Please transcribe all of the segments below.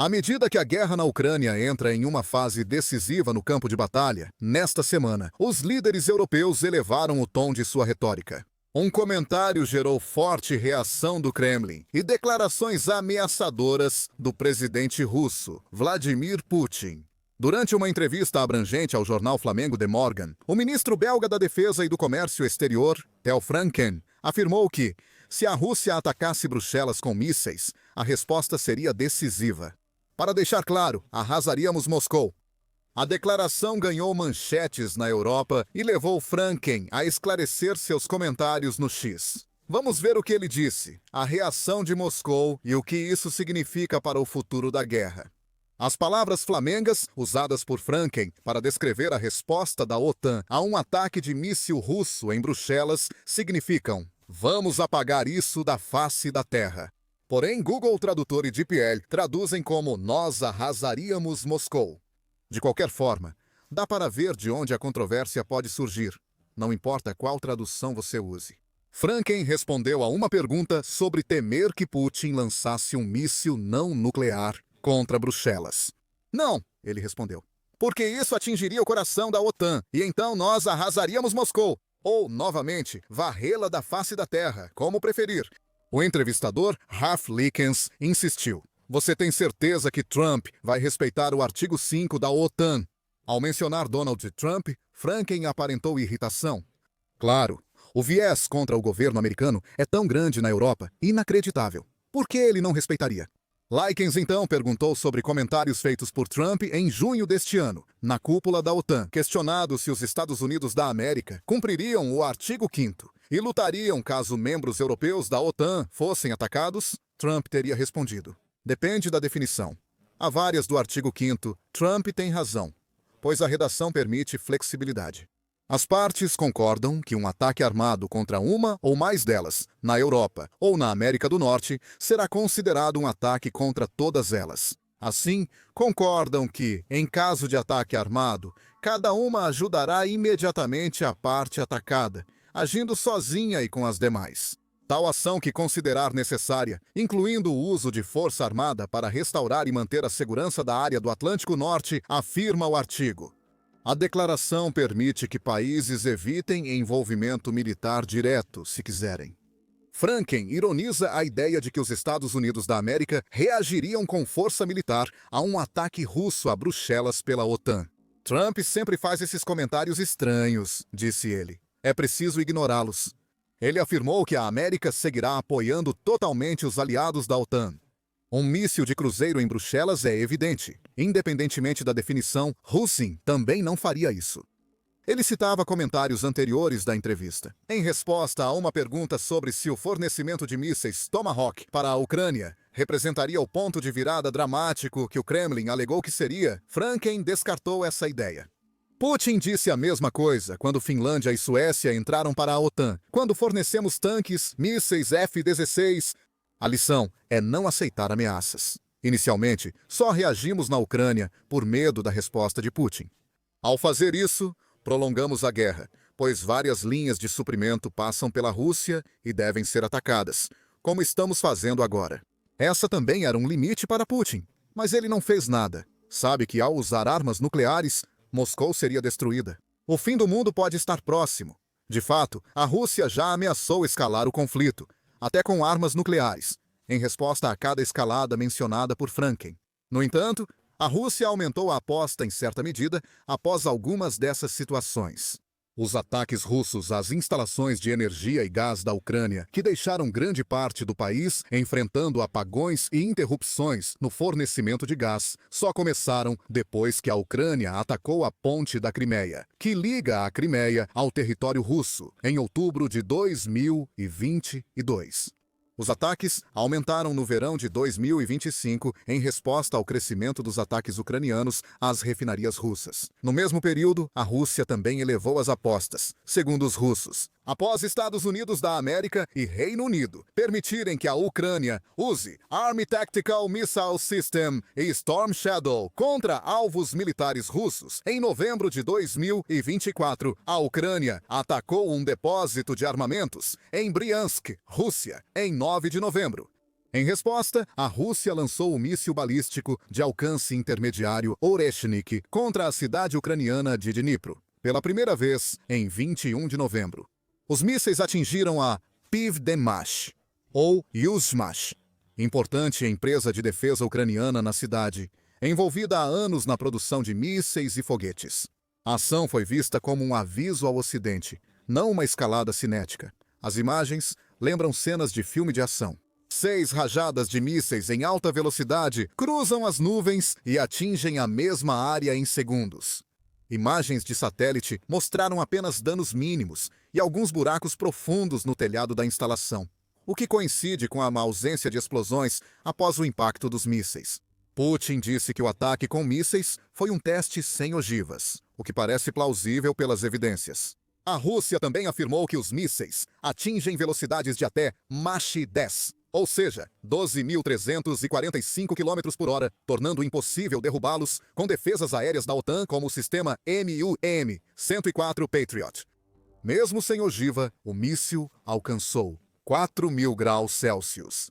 À medida que a guerra na Ucrânia entra em uma fase decisiva no campo de batalha, nesta semana, os líderes europeus elevaram o tom de sua retórica. Um comentário gerou forte reação do Kremlin e declarações ameaçadoras do presidente russo, Vladimir Putin. Durante uma entrevista abrangente ao jornal Flamengo de Morgan, o ministro belga da Defesa e do Comércio Exterior, Theo Franken, afirmou que, se a Rússia atacasse Bruxelas com mísseis, a resposta seria decisiva. Para deixar claro, arrasaríamos Moscou. A declaração ganhou manchetes na Europa e levou Franken a esclarecer seus comentários no X. Vamos ver o que ele disse, a reação de Moscou e o que isso significa para o futuro da guerra. As palavras flamengas, usadas por Franken para descrever a resposta da OTAN a um ataque de míssil russo em Bruxelas, significam: vamos apagar isso da face da terra. Porém, Google Tradutor e DeepL traduzem como nós arrasaríamos Moscou. De qualquer forma, dá para ver de onde a controvérsia pode surgir, não importa qual tradução você use. Franken respondeu a uma pergunta sobre temer que Putin lançasse um míssil não nuclear contra Bruxelas. Não, ele respondeu, porque isso atingiria o coração da OTAN, e então nós arrasaríamos Moscou, ou, novamente, varrê-la da face da terra, como preferir. O entrevistador, Ralph Likens, insistiu. Você tem certeza que Trump vai respeitar o artigo 5 da OTAN? Ao mencionar Donald Trump, Franken aparentou irritação. Claro, o viés contra o governo americano é tão grande na Europa, inacreditável. Por que ele não respeitaria? Likens então perguntou sobre comentários feitos por Trump em junho deste ano, na cúpula da OTAN, questionado se os Estados Unidos da América cumpririam o artigo 5º e lutariam caso membros europeus da OTAN fossem atacados. Trump teria respondido: depende da definição. Há várias do artigo 5º, Trump tem razão, pois a redação permite flexibilidade. As partes concordam que um ataque armado contra uma ou mais delas, na Europa ou na América do Norte, será considerado um ataque contra todas elas. Assim, concordam que, em caso de ataque armado, cada uma ajudará imediatamente a parte atacada, agindo sozinha e com as demais. Tal ação que considerar necessária, incluindo o uso de força armada para restaurar e manter a segurança da área do Atlântico Norte, afirma o artigo. A declaração permite que países evitem envolvimento militar direto, se quiserem. Franken ironiza a ideia de que os Estados Unidos da América reagiriam com força militar a um ataque russo a Bruxelas pela OTAN. Trump sempre faz esses comentários estranhos, disse ele. É preciso ignorá-los. Ele afirmou que a América seguirá apoiando totalmente os aliados da OTAN. Um míssil de cruzeiro em Bruxelas é evidente. Independentemente da definição, Putin também não faria isso. Ele citava comentários anteriores da entrevista. Em resposta a uma pergunta sobre se o fornecimento de mísseis Tomahawk para a Ucrânia representaria o ponto de virada dramático que o Kremlin alegou que seria, Franken descartou essa ideia. Putin disse a mesma coisa quando Finlândia e Suécia entraram para a OTAN, quando fornecemos tanques, mísseis F-16. A lição é não aceitar ameaças. Inicialmente, só reagimos na Ucrânia por medo da resposta de Putin. Ao fazer isso, prolongamos a guerra, pois várias linhas de suprimento passam pela Rússia e devem ser atacadas, como estamos fazendo agora. Essa também era um limite para Putin, mas ele não fez nada. Sabe que ao usar armas nucleares, Moscou seria destruída. O fim do mundo pode estar próximo. De fato, a Rússia já ameaçou escalar o conflito, até com armas nucleares, em resposta a cada escalada mencionada por Franken. No entanto, a Rússia aumentou a aposta em certa medida após algumas dessas situações. Os ataques russos às instalações de energia e gás da Ucrânia, que deixaram grande parte do país enfrentando apagões e interrupções no fornecimento de gás, só começaram depois que a Ucrânia atacou a ponte da Crimeia, que liga a Crimeia ao território russo, em outubro de 2022. Os ataques aumentaram no verão de 2025 em resposta ao crescimento dos ataques ucranianos às refinarias russas. No mesmo período, a Rússia também elevou as apostas, segundo os russos, após Estados Unidos da América e Reino Unido permitirem que a Ucrânia use Army Tactical Missile System e Storm Shadow contra alvos militares russos. Em novembro de 2024, a Ucrânia atacou um depósito de armamentos em Bryansk, Rússia, em 9 de novembro. Em resposta, a Rússia lançou o míssil balístico de alcance intermediário Oreshnik contra a cidade ucraniana de Dnipro, pela primeira vez em 21 de novembro. Os mísseis atingiram a Pivdemash, ou Yuzhmash, importante empresa de defesa ucraniana na cidade, envolvida há anos na produção de mísseis e foguetes. A ação foi vista como um aviso ao Ocidente, não uma escalada cinética. As imagens lembram cenas de filme de ação. 6 rajadas de mísseis em alta velocidade cruzam as nuvens e atingem a mesma área em segundos. Imagens de satélite mostraram apenas danos mínimos e alguns buracos profundos no telhado da instalação, o que coincide com a ausência de explosões após o impacto dos mísseis. Putin disse que o ataque com mísseis foi um teste sem ogivas, o que parece plausível pelas evidências. A Rússia também afirmou que os mísseis atingem velocidades de até Mach 10, ou seja, 12.345 km por hora, tornando impossível derrubá-los com defesas aéreas da OTAN como o sistema MUM-104 Patriot. Mesmo sem ogiva, o míssil alcançou 4.000 graus Celsius.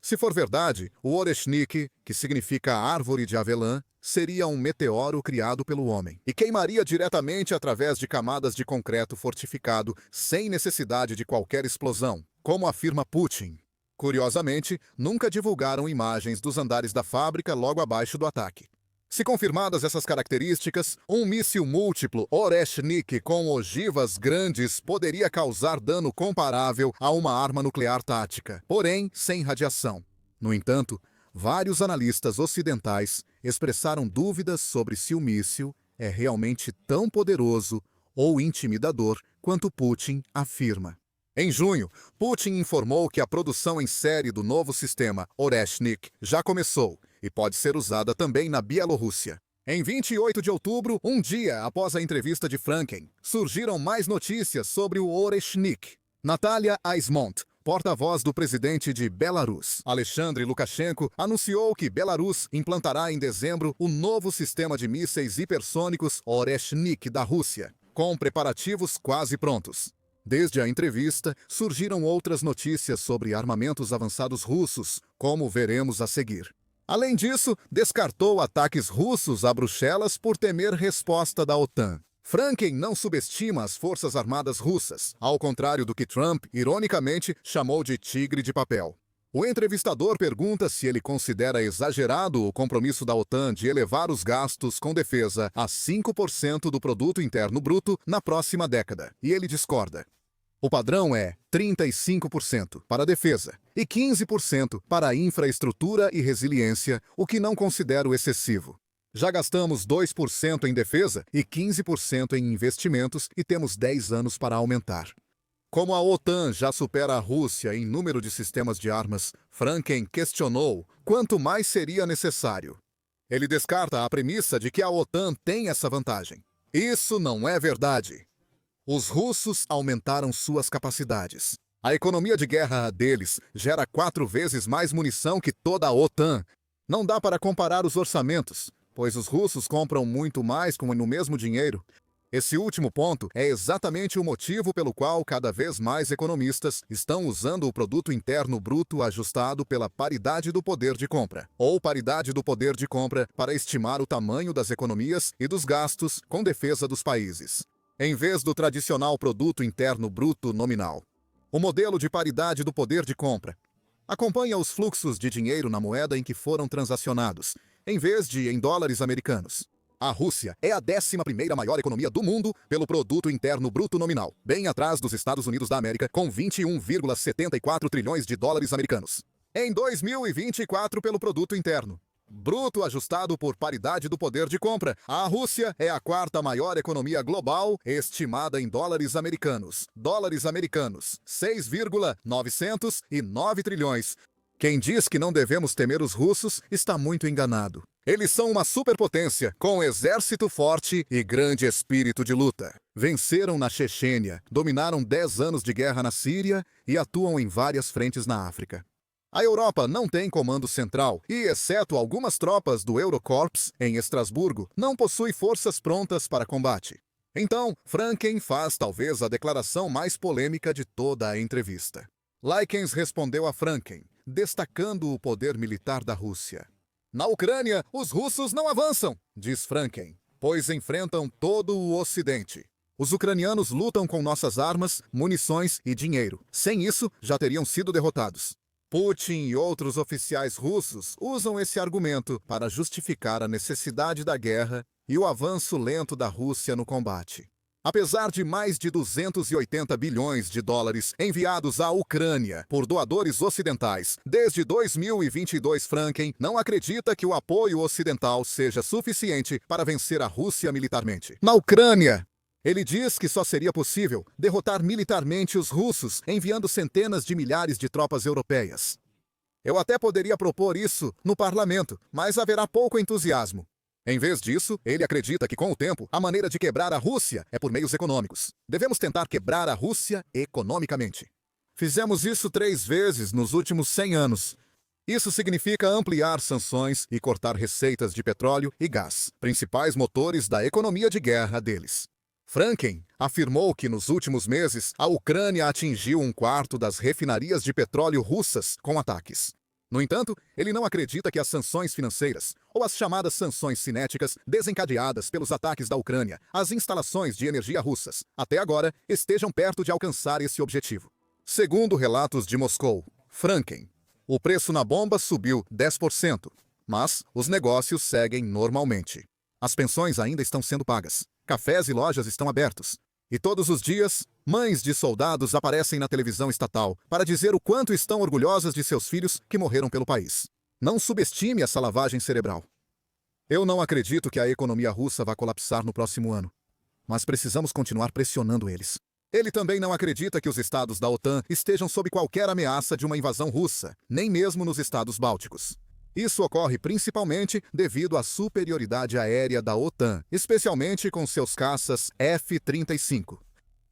Se for verdade, o Oreshnik, que significa árvore de avelã, seria um meteoro criado pelo homem e queimaria diretamente através de camadas de concreto fortificado sem necessidade de qualquer explosão, como afirma Putin. Curiosamente, nunca divulgaram imagens dos andares da fábrica logo abaixo do ataque. Se confirmadas essas características, um míssil múltiplo Oreshnik com ogivas grandes poderia causar dano comparável a uma arma nuclear tática, porém sem radiação. No entanto, vários analistas ocidentais expressaram dúvidas sobre se o míssil é realmente tão poderoso ou intimidador quanto Putin afirma. Em junho, Putin informou que a produção em série do novo sistema Oreshnik já começou e pode ser usada também na Bielorrússia. Em 28 de outubro, um dia após a entrevista de Franken, surgiram mais notícias sobre o Oreshnik. Natália Aismont, porta-voz do presidente de Belarus, Alexandre Lukashenko, anunciou que Belarus implantará em dezembro o novo sistema de mísseis hipersônicos Oreshnik da Rússia, com preparativos quase prontos. Desde a entrevista, surgiram outras notícias sobre armamentos avançados russos, como veremos a seguir. Além disso, descartou ataques russos a Bruxelas por temer resposta da OTAN. Franken não subestima as forças armadas russas, ao contrário do que Trump, ironicamente, chamou de tigre de papel. O entrevistador pergunta se ele considera exagerado o compromisso da OTAN de elevar os gastos com defesa a 5% do produto interno bruto na próxima década, e ele discorda. O padrão é 35% para a defesa e 15% para a infraestrutura e resiliência, o que não considero excessivo. Já gastamos 2% em defesa e 15% em investimentos e temos 10 anos para aumentar. Como a OTAN já supera a Rússia em número de sistemas de armas, Franken questionou quanto mais seria necessário. Ele descarta a premissa de que a OTAN tem essa vantagem. Isso não é verdade. Os russos aumentaram suas capacidades. A economia de guerra deles gera 4 vezes mais munição que toda a OTAN. Não dá para comparar os orçamentos, pois os russos compram muito mais com o mesmo dinheiro. Esse último ponto é exatamente o motivo pelo qual cada vez mais economistas estão usando o produto interno bruto ajustado pela paridade do poder de compra, ou paridade do poder de compra para estimar o tamanho das economias e dos gastos com defesa dos países, em vez do tradicional produto interno bruto nominal. O modelo de paridade do poder de compra acompanha os fluxos de dinheiro na moeda em que foram transacionados, em vez de em dólares americanos. A Rússia é a 11ª maior economia do mundo pelo produto interno bruto nominal, bem atrás dos Estados Unidos da América, com 21,74 trilhões de dólares americanos. Em 2024, pelo produto interno bruto ajustado por paridade do poder de compra, a Rússia é a 4ª maior economia global, estimada em dólares americanos. 6,909 trilhões. Quem diz que não devemos temer os russos está muito enganado. Eles são uma superpotência, com exército forte e grande espírito de luta. Venceram na Chechênia, dominaram 10 anos de guerra na Síria e atuam em várias frentes na África. A Europa não tem comando central e, exceto algumas tropas do Eurocorps em Estrasburgo, não possui forças prontas para combate. Então, Franken faz talvez a declaração mais polêmica de toda a entrevista. Likens respondeu a Franken, destacando o poder militar da Rússia. Na Ucrânia, os russos não avançam, diz Franken, pois enfrentam todo o Ocidente. Os ucranianos lutam com nossas armas, munições e dinheiro. Sem isso, já teriam sido derrotados. Putin e outros oficiais russos usam esse argumento para justificar a necessidade da guerra e o avanço lento da Rússia no combate. Apesar de mais de 280 bilhões de dólares enviados à Ucrânia por doadores ocidentais desde 2022, Franken não acredita que o apoio ocidental seja suficiente para vencer a Rússia militarmente. Na Ucrânia, ele diz que só seria possível derrotar militarmente os russos enviando centenas de milhares de tropas europeias. Eu até poderia propor isso no parlamento, mas haverá pouco entusiasmo. Em vez disso, ele acredita que, com o tempo, a maneira de quebrar a Rússia é por meios econômicos. Devemos tentar quebrar a Rússia economicamente. Fizemos isso 3 vezes nos últimos 100 anos. Isso significa ampliar sanções e cortar receitas de petróleo e gás, principais motores da economia de guerra deles. Franken afirmou que nos últimos meses a Ucrânia atingiu 1/4 das refinarias de petróleo russas com ataques. No entanto, ele não acredita que as sanções financeiras, ou as chamadas sanções cinéticas desencadeadas pelos ataques da Ucrânia às instalações de energia russas, até agora, estejam perto de alcançar esse objetivo. Segundo relatos de Moscou, Franken, o preço na bomba subiu 10%, mas os negócios seguem normalmente. As pensões ainda estão sendo pagas, cafés e lojas estão abertos. E todos os dias, mães de soldados aparecem na televisão estatal para dizer o quanto estão orgulhosas de seus filhos que morreram pelo país. Não subestime essa lavagem cerebral. Eu não acredito que a economia russa vá colapsar no próximo ano, mas precisamos continuar pressionando eles. Ele também não acredita que os estados da OTAN estejam sob qualquer ameaça de uma invasão russa, nem mesmo nos estados bálticos. Isso ocorre principalmente devido à superioridade aérea da OTAN, especialmente com seus caças F-35.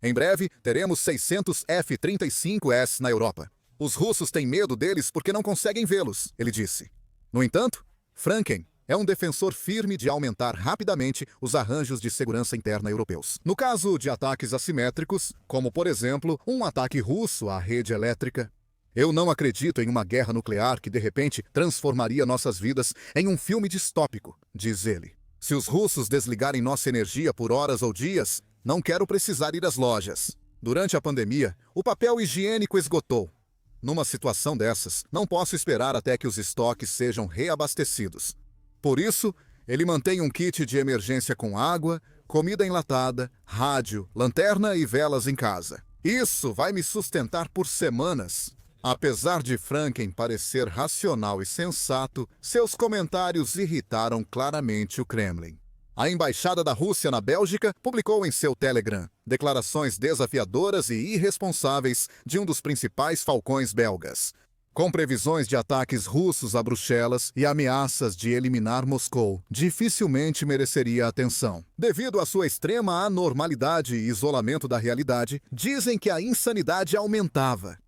Em breve, teremos 600 F-35S na Europa. Os russos têm medo deles porque não conseguem vê-los, ele disse. No entanto, Franken é um defensor firme de aumentar rapidamente os arranjos de segurança interna europeus. No caso de ataques assimétricos, como por exemplo, um ataque russo à rede elétrica, eu não acredito em uma guerra nuclear que de repente transformaria nossas vidas em um filme distópico, diz ele. Se os russos desligarem nossa energia por horas ou dias, não quero precisar ir às lojas. Durante a pandemia, o papel higiênico esgotou. Numa situação dessas, não posso esperar até que os estoques sejam reabastecidos. Por isso, ele mantém um kit de emergência com água, comida enlatada, rádio, lanterna e velas em casa. Isso vai me sustentar por semanas. Apesar de Franken parecer racional e sensato, seus comentários irritaram claramente o Kremlin. A embaixada da Rússia na Bélgica publicou em seu Telegram declarações desafiadoras e irresponsáveis de um dos principais falcões belgas, com previsões de ataques russos a Bruxelas e ameaças de eliminar Moscou. Dificilmente mereceria atenção. Devido à sua extrema anormalidade e isolamento da realidade, dizem que a insanidade aumentava.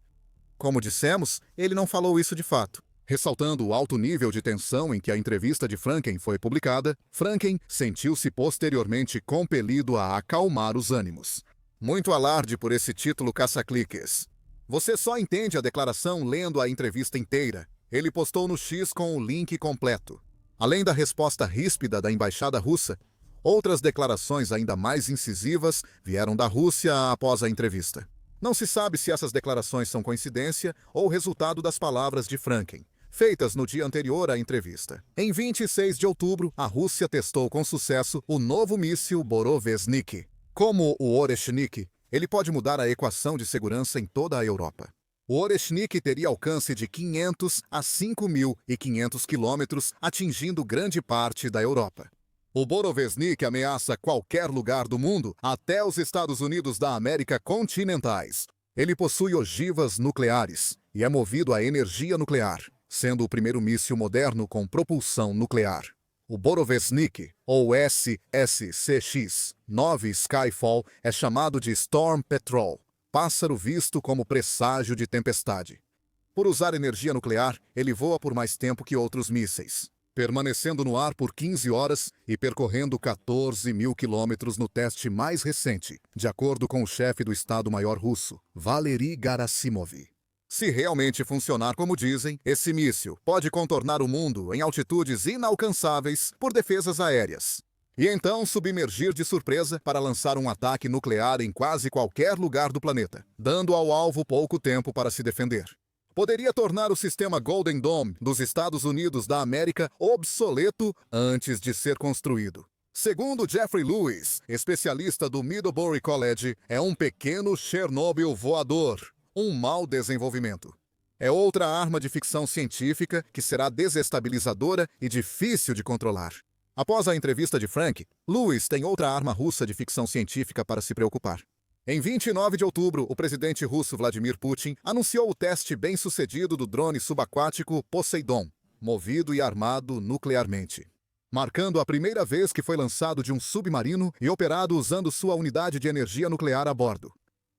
Como dissemos, ele não falou isso de fato. Ressaltando o alto nível de tensão em que a entrevista de Franken foi publicada, Franken sentiu-se posteriormente compelido a acalmar os ânimos. Muito alarde por esse título caça-cliques. Você só entende a declaração lendo a entrevista inteira. Ele postou no X com o link completo. Além da resposta ríspida da embaixada russa, outras declarações ainda mais incisivas vieram da Rússia após a entrevista. Não se sabe se essas declarações são coincidência ou resultado das palavras de Franken, feitas no dia anterior à entrevista. Em 26 de outubro, a Rússia testou com sucesso o novo míssil Borovesnik. Como o Oreshnik, ele pode mudar a equação de segurança em toda a Europa. O Oreshnik teria alcance de 500 a 5.500 quilômetros, atingindo grande parte da Europa. O Borovesnik ameaça qualquer lugar do mundo, até os Estados Unidos da América continentais. Ele possui ogivas nucleares e é movido a energia nuclear, sendo o primeiro míssil moderno com propulsão nuclear. O Borovesnik, ou SSCX-9 Skyfall, é chamado de Storm Petrel, pássaro visto como presságio de tempestade. Por usar energia nuclear, ele voa por mais tempo que outros mísseis, permanecendo no ar por 15 horas e percorrendo 14.000 quilômetros no teste mais recente, de acordo com o chefe do Estado-Maior russo, Valery Gerasimov. Se realmente funcionar como dizem, esse míssil pode contornar o mundo em altitudes inalcançáveis por defesas aéreas. E então submergir de surpresa para lançar um ataque nuclear em quase qualquer lugar do planeta, dando ao alvo pouco tempo para se defender. Poderia tornar o sistema Golden Dome dos Estados Unidos da América obsoleto antes de ser construído. Segundo Jeffrey Lewis, especialista do Middlebury College, é um pequeno Chernobyl voador, um mau desenvolvimento. É outra arma de ficção científica que será desestabilizadora e difícil de controlar. Após a entrevista de Frank, Lewis tem outra arma russa de ficção científica para se preocupar. Em 29 de outubro, o presidente russo Vladimir Putin anunciou o teste bem-sucedido do drone subaquático Poseidon, movido e armado nuclearmente, marcando a primeira vez que foi lançado de um submarino e operado usando sua unidade de energia nuclear a bordo.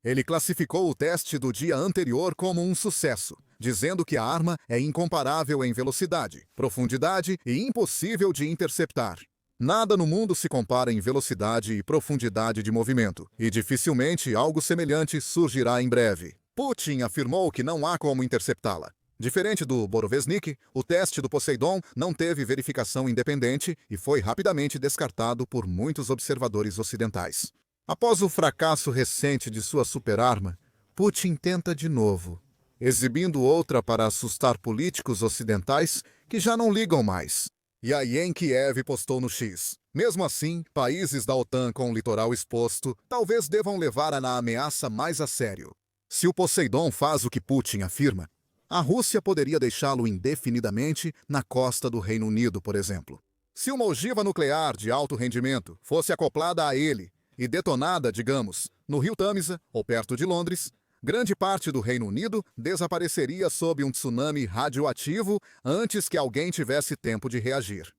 Ele classificou o teste do dia anterior como um sucesso, dizendo que a arma é incomparável em velocidade, profundidade e impossível de interceptar. Nada no mundo se compara em velocidade e profundidade de movimento, e dificilmente algo semelhante surgirá em breve. Putin afirmou que não há como interceptá-la. Diferente do Borovesnik, o teste do Poseidon não teve verificação independente e foi rapidamente descartado por muitos observadores ocidentais. Após o fracasso recente de sua superarma, Putin tenta de novo, exibindo outra para assustar políticos ocidentais que já não ligam mais. Yayen Kiev postou no X. Mesmo assim, países da OTAN com o litoral exposto talvez devam levar a ameaça mais a sério. Se o Poseidon faz o que Putin afirma, a Rússia poderia deixá-lo indefinidamente na costa do Reino Unido, por exemplo. Se uma ogiva nuclear de alto rendimento fosse acoplada a ele e detonada, digamos, no rio Tâmisa ou perto de Londres, grande parte do Reino Unido desapareceria sob um tsunami radioativo antes que alguém tivesse tempo de reagir.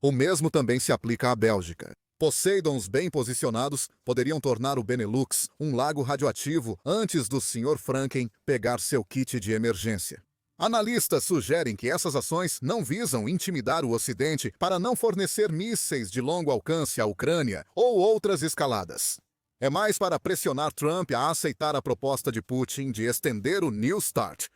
O mesmo também se aplica à Bélgica. Poseidons bem posicionados poderiam tornar o Benelux um lago radioativo antes do Sr. Franken pegar seu kit de emergência. Analistas sugerem que essas ações não visam intimidar o Ocidente para não fornecer mísseis de longo alcance à Ucrânia ou outras escaladas. É mais para pressionar Trump a aceitar a proposta de Putin de estender o New START.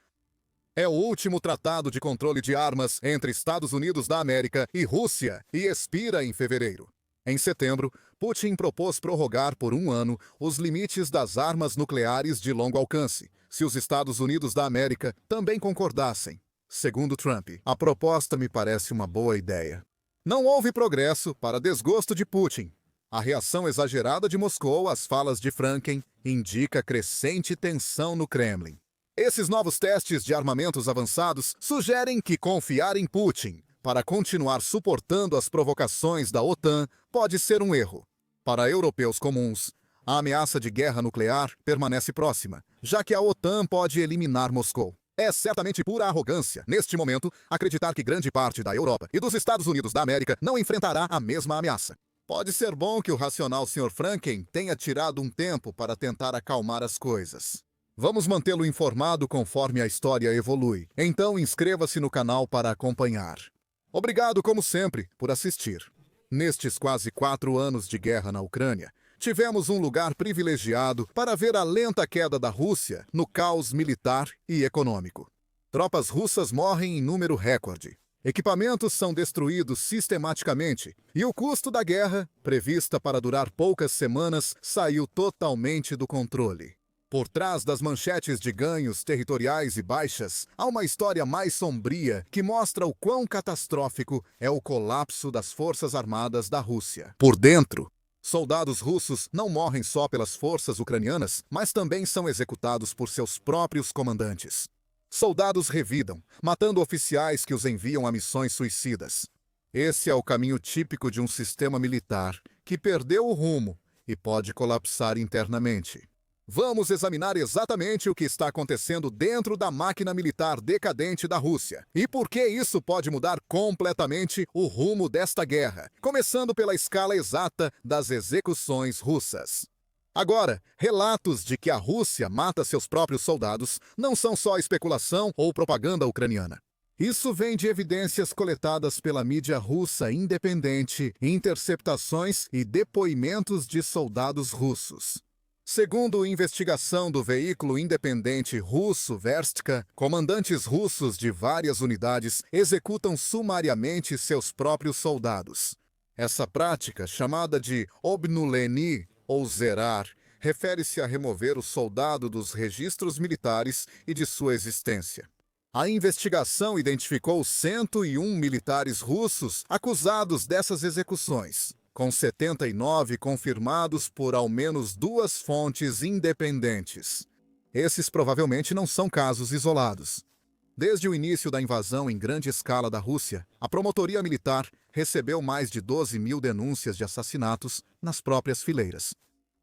É o último tratado de controle de armas entre Estados Unidos da América e Rússia e expira em fevereiro. Em setembro, Putin propôs prorrogar por 1 ano os limites das armas nucleares de longo alcance, se os Estados Unidos da América também concordassem. Segundo Trump, a proposta me parece uma boa ideia. Não houve progresso para desgosto de Putin. A reação exagerada de Moscou às falas de Franken indica crescente tensão no Kremlin. Esses novos testes de armamentos avançados sugerem que confiar em Putin para continuar suportando as provocações da OTAN pode ser um erro. Para europeus comuns, a ameaça de guerra nuclear permanece próxima, já que a OTAN pode eliminar Moscou. É certamente pura arrogância, neste momento, acreditar que grande parte da Europa e dos Estados Unidos da América não enfrentará a mesma ameaça. Pode ser bom que o racional Sr. Franken tenha tirado um tempo para tentar acalmar as coisas. Vamos mantê-lo informado conforme a história evolui. Então inscreva-se no canal para acompanhar. Obrigado, como sempre, por assistir. Nestes quase 4 anos de guerra na Ucrânia, tivemos um lugar privilegiado para ver a lenta queda da Rússia no caos militar e econômico. Tropas russas morrem em número recorde. Equipamentos são destruídos sistematicamente e o custo da guerra, prevista para durar poucas semanas, saiu totalmente do controle. Por trás das manchetes de ganhos territoriais e baixas, há uma história mais sombria que mostra o quão catastrófico é o colapso das forças armadas da Rússia. Por dentro, soldados russos não morrem só pelas forças ucranianas, mas também são executados por seus próprios comandantes. Soldados revidam, matando oficiais que os enviam a missões suicidas. Esse é o caminho típico de um sistema militar que perdeu o rumo e pode colapsar internamente. Vamos examinar exatamente o que está acontecendo dentro da máquina militar decadente da Rússia e por que isso pode mudar completamente o rumo desta guerra, começando pela escala exata das execuções russas. Agora, relatos de que a Rússia mata seus próprios soldados não são só especulação ou propaganda ucraniana. Isso vem de evidências coletadas pela mídia russa independente, interceptações e depoimentos de soldados russos. Segundo investigação do veículo independente russo Verstka, comandantes russos de várias unidades executam sumariamente seus próprios soldados. Essa prática, chamada de obnuleni ou zerar, refere-se a remover o soldado dos registros militares e de sua existência. A investigação identificou 101 militares russos acusados dessas execuções, com 79 confirmados por ao menos 2 fontes independentes. Esses provavelmente não são casos isolados. Desde o início da invasão em grande escala da Rússia, a Promotoria Militar recebeu mais de 12 mil denúncias de assassinatos nas próprias fileiras.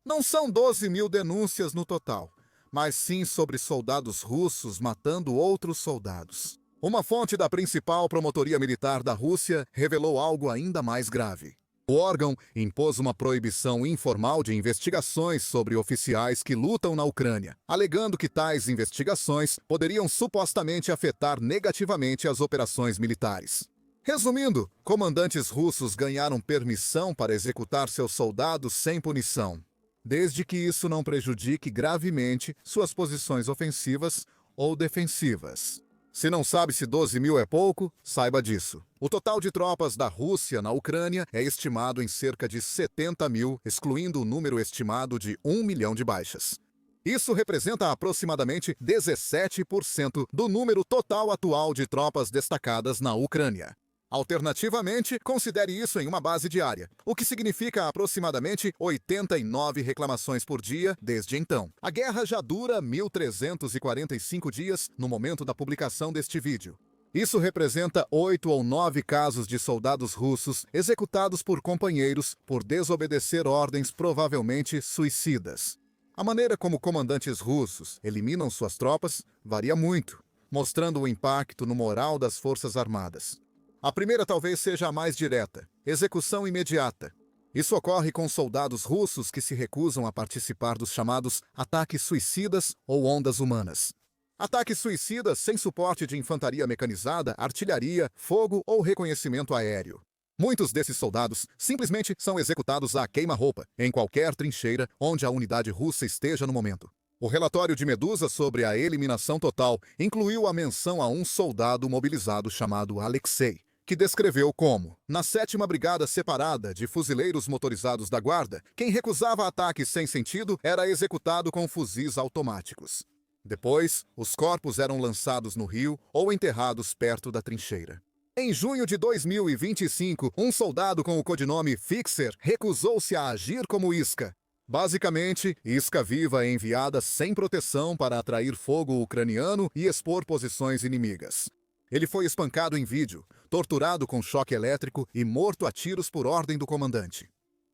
Não são 12 mil denúncias no total, mas sim sobre soldados russos matando outros soldados. Uma fonte da principal promotoria militar da Rússia revelou algo ainda mais grave. O órgão impôs uma proibição informal de investigações sobre oficiais que lutam na Ucrânia, alegando que tais investigações poderiam supostamente afetar negativamente as operações militares. Resumindo, comandantes russos ganharam permissão para executar seus soldados sem punição, desde que isso não prejudique gravemente suas posições ofensivas ou defensivas. Se não sabe se 12 mil é pouco, saiba disso. O total de tropas da Rússia na Ucrânia é estimado em cerca de 70 mil, excluindo o número estimado de 1 milhão de baixas. Isso representa aproximadamente 17% do número total atual de tropas destacadas na Ucrânia. Alternativamente, considere isso em uma base diária, o que significa aproximadamente 89 reclamações por dia desde então. A guerra já dura 1.345 dias no momento da publicação deste vídeo. Isso representa 8 ou 9 casos de soldados russos executados por companheiros por desobedecer ordens provavelmente suicidas. A maneira como comandantes russos eliminam suas tropas varia muito, mostrando o impacto no moral das Forças Armadas. A primeira talvez seja a mais direta: execução imediata. Isso ocorre com soldados russos que se recusam a participar dos chamados ataques suicidas ou ondas humanas. Ataques suicidas sem suporte de infantaria mecanizada, artilharia, fogo ou reconhecimento aéreo. Muitos desses soldados simplesmente são executados à queima-roupa, em qualquer trincheira onde a unidade russa esteja no momento. O relatório de Medusa sobre a eliminação total incluiu a menção a um soldado mobilizado chamado Alexei, que descreveu como, na 7ª Brigada Separada de Fuzileiros Motorizados da Guarda, quem recusava ataques sem sentido era executado com fuzis automáticos. Depois, os corpos eram lançados no rio ou enterrados perto da trincheira. Em junho de 2025, um soldado com o codinome Fixer recusou-se a agir como isca. Basicamente, isca viva é enviada sem proteção para atrair fogo ucraniano e expor posições inimigas. Ele foi espancado em vídeo, torturado com choque elétrico e morto a tiros por ordem do comandante.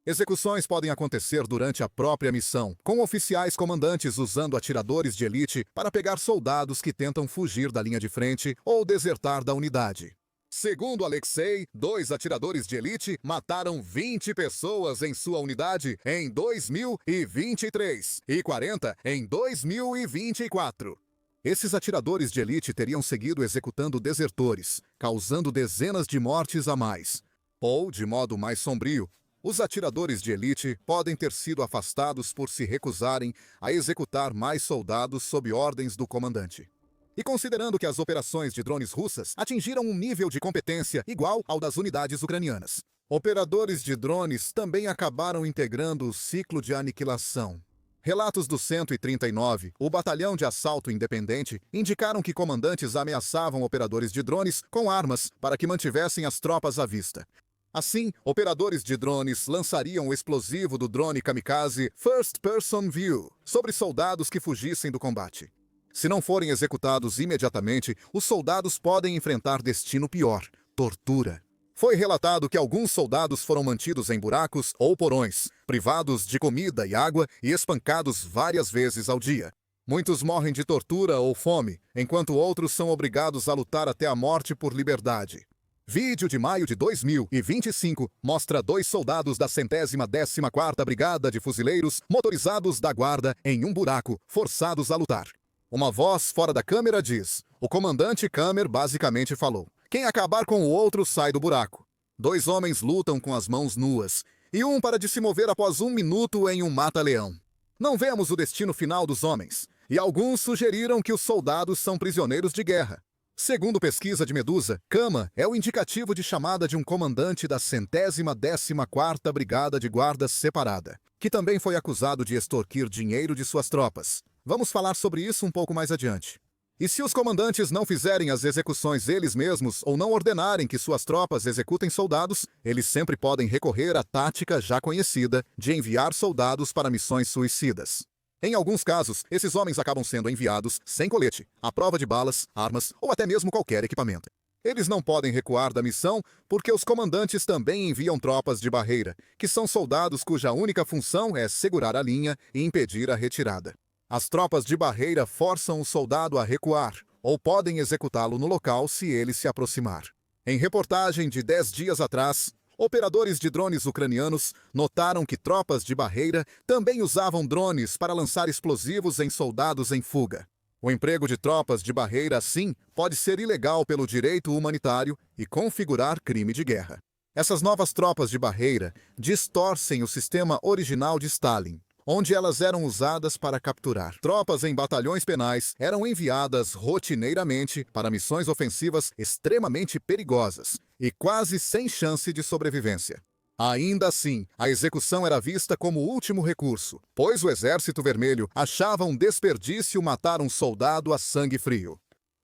Execuções podem acontecer durante a própria missão, com oficiais comandantes usando atiradores de elite para pegar soldados que tentam fugir da linha de frente ou desertar da unidade. Segundo Alexei, 2 atiradores de elite mataram 20 pessoas em sua unidade em 2023 e 40 em 2024. Esses atiradores de elite teriam seguido executando desertores, causando dezenas de mortes a mais. Ou, de modo mais sombrio, os atiradores de elite podem ter sido afastados por se recusarem a executar mais soldados sob ordens do comandante. E considerando que as operações de drones russas atingiram um nível de competência igual ao das unidades ucranianas, operadores de drones também acabaram integrando o ciclo de aniquilação. Relatos do 139, o Batalhão de Assalto Independente, indicaram que comandantes ameaçavam operadores de drones com armas para que mantivessem as tropas à vista. Assim, operadores de drones lançariam o explosivo do drone kamikaze First Person View sobre soldados que fugissem do combate. Se não forem executados imediatamente, os soldados podem enfrentar destino pior: tortura. Foi relatado que alguns soldados foram mantidos em buracos ou porões, privados de comida e água e espancados várias vezes ao dia. Muitos morrem de tortura ou fome, enquanto outros são obrigados a lutar até a morte por liberdade. Vídeo de maio de 2025 mostra 2 soldados da 114ª Brigada de Fuzileiros Motorizados da Guarda em um buraco, forçados a lutar. Uma voz fora da câmera diz: o comandante Kamer basicamente falou: quem acabar com o outro sai do buraco. 2 homens lutam com as mãos nuas, e um para de se mover após 1 minuto em um mata-leão. Não vemos o destino final dos homens, e alguns sugeriram que os soldados são prisioneiros de guerra. Segundo pesquisa de Medusa, Cama é o indicativo de chamada de um comandante da 114ª Brigada de Guardas Separada, que também foi acusado de extorquir dinheiro de suas tropas. Vamos falar sobre isso um pouco mais adiante. E se os comandantes não fizerem as execuções eles mesmos ou não ordenarem que suas tropas executem soldados, eles sempre podem recorrer à tática já conhecida de enviar soldados para missões suicidas. Em alguns casos, esses homens acabam sendo enviados sem colete, à prova de balas, armas ou até mesmo qualquer equipamento. Eles não podem recuar da missão porque os comandantes também enviam tropas de barreira, que são soldados cuja única função é segurar a linha e impedir a retirada. As tropas de barreira forçam o soldado a recuar, ou podem executá-lo no local se ele se aproximar. Em reportagem de 10 dias atrás, operadores de drones ucranianos notaram que tropas de barreira também usavam drones para lançar explosivos em soldados em fuga. O emprego de tropas de barreira, assim, pode ser ilegal pelo direito humanitário e configurar crime de guerra. Essas novas tropas de barreira distorcem o sistema original de Stalin, onde elas eram usadas para capturar. Tropas em batalhões penais eram enviadas rotineiramente para missões ofensivas extremamente perigosas e quase sem chance de sobrevivência. Ainda assim, a execução era vista como último recurso, pois o Exército Vermelho achava um desperdício matar um soldado a sangue frio.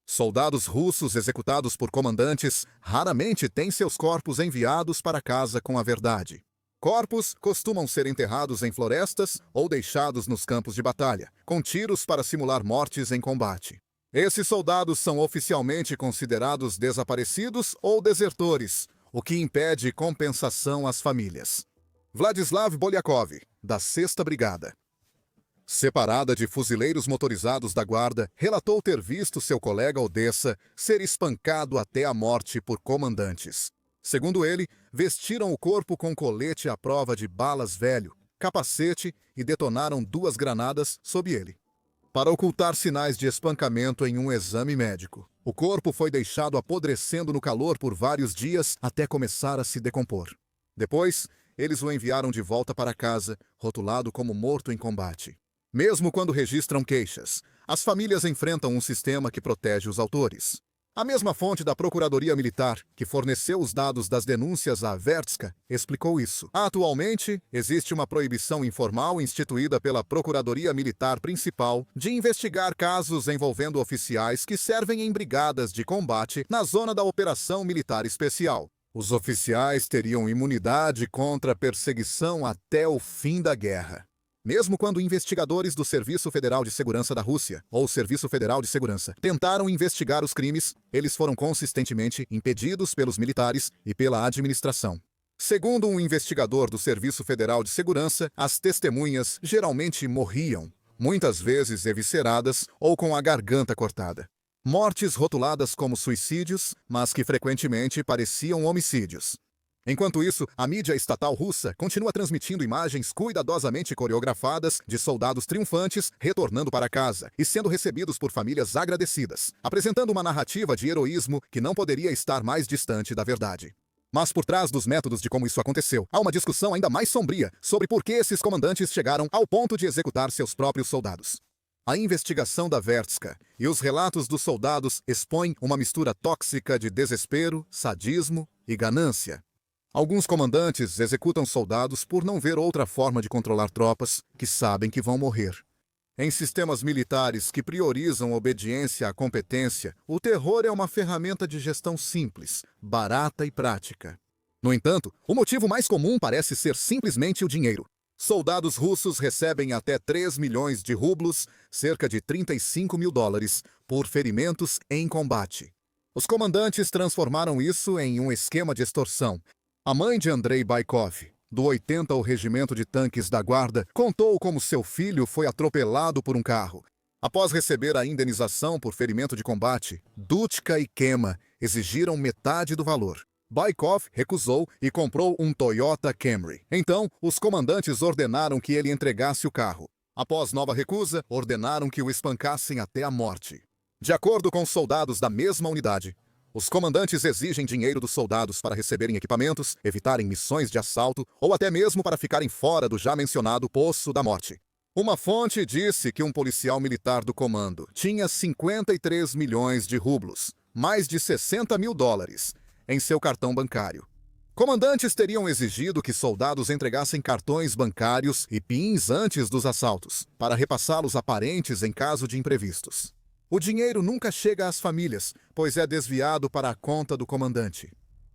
Soldados russos executados por comandantes raramente têm seus corpos enviados para casa com a verdade. Corpos costumam ser enterrados em florestas ou deixados nos campos de batalha, com tiros para simular mortes em combate. Esses soldados são oficialmente considerados desaparecidos ou desertores, o que impede compensação às famílias. Vladislav Bolyakov, da 6ª Brigada, separada de fuzileiros motorizados da Guarda, relatou ter visto seu colega Odessa ser espancado até a morte por comandantes. Segundo ele, vestiram o corpo com colete à prova de balas velho, capacete e detonaram 2 granadas sob ele, para ocultar sinais de espancamento em um exame médico. O corpo foi deixado apodrecendo no calor por vários dias até começar a se decompor. Depois, eles o enviaram de volta para casa, rotulado como morto em combate. Mesmo quando registram queixas, as famílias enfrentam um sistema que protege os autores. A mesma fonte da Procuradoria Militar, que forneceu os dados das denúncias à Vertska, explicou isso. Atualmente, existe uma proibição informal instituída pela Procuradoria Militar Principal de investigar casos envolvendo oficiais que servem em brigadas de combate na zona da Operação Militar Especial. Os oficiais teriam imunidade contra perseguição até o fim da guerra. Mesmo quando investigadores do Serviço Federal de Segurança da Rússia, ou Serviço Federal de Segurança, tentaram investigar os crimes, eles foram consistentemente impedidos pelos militares e pela administração. Segundo um investigador do Serviço Federal de Segurança, as testemunhas geralmente morriam, muitas vezes evisceradas ou com a garganta cortada. Mortes rotuladas como suicídios, mas que frequentemente pareciam homicídios. Enquanto isso, a mídia estatal russa continua transmitindo imagens cuidadosamente coreografadas de soldados triunfantes retornando para casa e sendo recebidos por famílias agradecidas, apresentando uma narrativa de heroísmo que não poderia estar mais distante da verdade. Mas por trás dos métodos de como isso aconteceu, há uma discussão ainda mais sombria sobre por que esses comandantes chegaram ao ponto de executar seus próprios soldados. A investigação da Vertska e os relatos dos soldados expõem uma mistura tóxica de desespero, sadismo e ganância. Alguns comandantes executam soldados por não ver outra forma de controlar tropas que sabem que vão morrer. Em sistemas militares que priorizam obediência à competência, o terror é uma ferramenta de gestão simples, barata e prática. No entanto, o motivo mais comum parece ser simplesmente o dinheiro. Soldados russos recebem até 3 milhões de rublos, cerca de $35 mil, por ferimentos em combate. Os comandantes transformaram isso em um esquema de extorsão. A mãe de Andrei Baikov, do 80º Regimento de Tanques da Guarda, contou como seu filho foi atropelado por um carro. Após receber a indenização por ferimento de combate, Dutka e Kema exigiram metade do valor. Baikov recusou e comprou um Toyota Camry. Então, os comandantes ordenaram que ele entregasse o carro. Após nova recusa, ordenaram que o espancassem até a morte. De acordo com soldados da mesma unidade, os comandantes exigem dinheiro dos soldados para receberem equipamentos, evitarem missões de assalto ou até mesmo para ficarem fora do já mencionado Poço da Morte. Uma fonte disse que um policial militar do comando tinha 53 milhões de rublos, mais de 60 mil dólares, em seu cartão bancário. Comandantes teriam exigido que soldados entregassem cartões bancários e PINs antes dos assaltos, para repassá-los a parentes em caso de imprevistos. O dinheiro nunca chega às famílias, pois é desviado para a conta do comandante.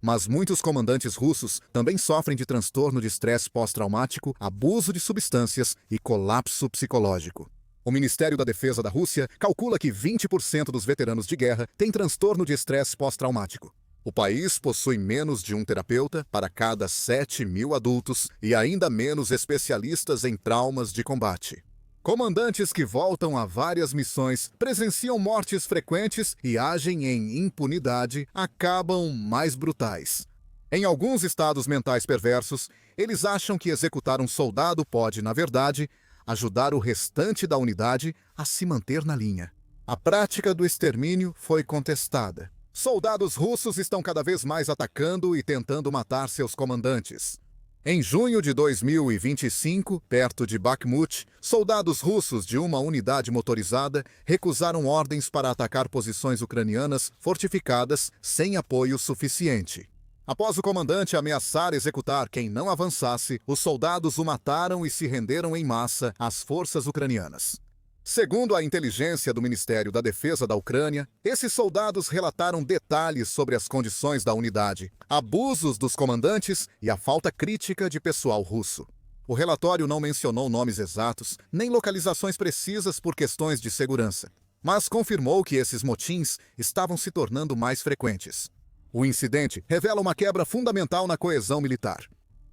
Mas muitos comandantes russos também sofrem de transtorno de estresse pós-traumático, abuso de substâncias e colapso psicológico. O Ministério da Defesa da Rússia calcula que 20% dos veteranos de guerra têm transtorno de estresse pós-traumático. O país possui menos de um terapeuta para cada 7.000 adultos e ainda menos especialistas em traumas de combate. Comandantes que voltam a várias missões, presenciam mortes frequentes e agem em impunidade, acabam mais brutais. Em alguns estados mentais perversos, eles acham que executar um soldado pode, na verdade, ajudar o restante da unidade a se manter na linha. A prática do extermínio foi contestada. Soldados russos estão cada vez mais atacando e tentando matar seus comandantes. Em junho de 2025, perto de Bakhmut, soldados russos de uma unidade motorizada recusaram ordens para atacar posições ucranianas fortificadas sem apoio suficiente. Após o comandante ameaçar executar quem não avançasse, os soldados o mataram e se renderam em massa às forças ucranianas. Segundo a inteligência do Ministério da Defesa da Ucrânia, esses soldados relataram detalhes sobre as condições da unidade, abusos dos comandantes e a falta crítica de pessoal russo. O relatório não mencionou nomes exatos, nem localizações precisas por questões de segurança, mas confirmou que esses motins estavam se tornando mais frequentes. O incidente revela uma quebra fundamental na coesão militar.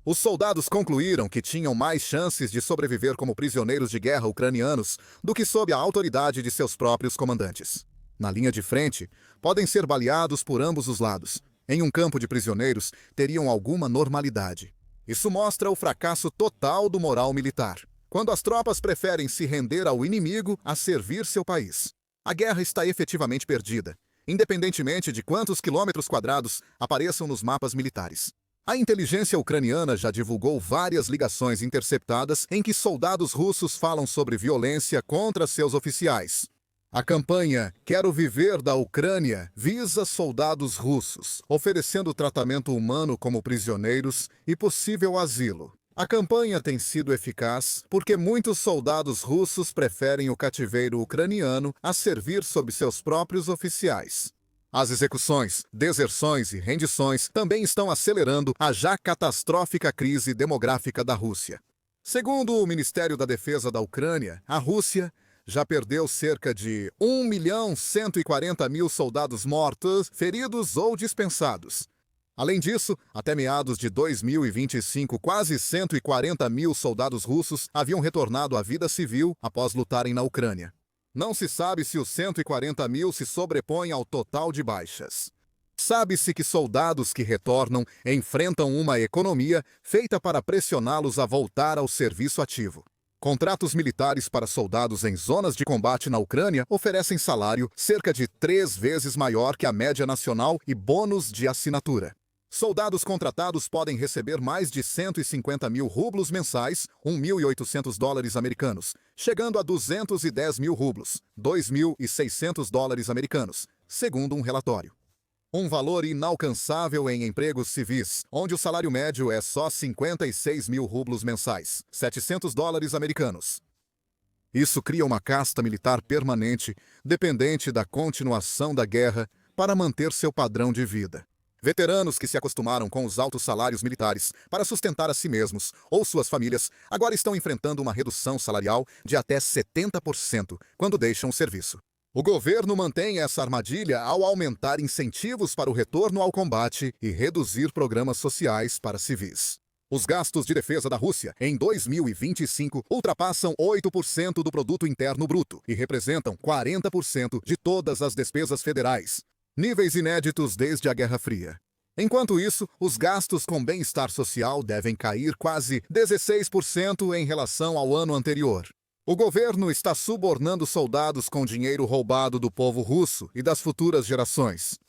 Os soldados concluíram que tinham mais chances de sobreviver como prisioneiros de guerra ucranianos do que sob a autoridade de seus próprios comandantes. Na linha de frente, podem ser baleados por ambos os lados. Em um campo de prisioneiros, teriam alguma normalidade. Isso mostra o fracasso total do moral militar, quando as tropas preferem se render ao inimigo a servir seu país. A guerra está efetivamente perdida, independentemente de quantos quilômetros quadrados apareçam nos mapas militares. A inteligência ucraniana já divulgou várias ligações interceptadas em que soldados russos falam sobre violência contra seus oficiais. A campanha Quero Viver da Ucrânia visa soldados russos, oferecendo tratamento humano como prisioneiros e possível asilo. A campanha tem sido eficaz porque muitos soldados russos preferem o cativeiro ucraniano a servir sob seus próprios oficiais. As execuções, deserções e rendições também estão acelerando a já catastrófica crise demográfica da Rússia. Segundo o Ministério da Defesa da Ucrânia, a Rússia já perdeu cerca de 1.140.000 soldados mortos, feridos ou dispensados. Além disso, até meados de 2025, quase 140.000 soldados russos haviam retornado à vida civil após lutarem na Ucrânia. Não se sabe se os 140.000 se sobrepõem ao total de baixas. Sabe-se que soldados que retornam enfrentam uma economia feita para pressioná-los a voltar ao serviço ativo. Contratos militares para soldados em zonas de combate na Ucrânia oferecem salário cerca de 3 vezes maior que a média nacional e bônus de assinatura. Soldados contratados podem receber mais de 150.000 rublos mensais, 1.800 dólares americanos, chegando a 210.000 rublos, 2.600 dólares americanos, segundo um relatório. Um valor inalcançável em empregos civis, onde o salário médio é só 56.000 rublos mensais, 700 dólares americanos. Isso cria uma casta militar permanente, dependente da continuação da guerra, para manter seu padrão de vida. Veteranos que se acostumaram com os altos salários militares para sustentar a si mesmos ou suas famílias agora estão enfrentando uma redução salarial de até 70% quando deixam o serviço. O governo mantém essa armadilha ao aumentar incentivos para o retorno ao combate e reduzir programas sociais para civis. Os gastos de defesa da Rússia em 2025 ultrapassam 8% do produto interno bruto e representam 40% de todas as despesas federais. Níveis inéditos desde a Guerra Fria. Enquanto isso, os gastos com bem-estar social devem cair quase 16% em relação ao ano anterior. O governo está subornando soldados com dinheiro roubado do povo russo e das futuras gerações.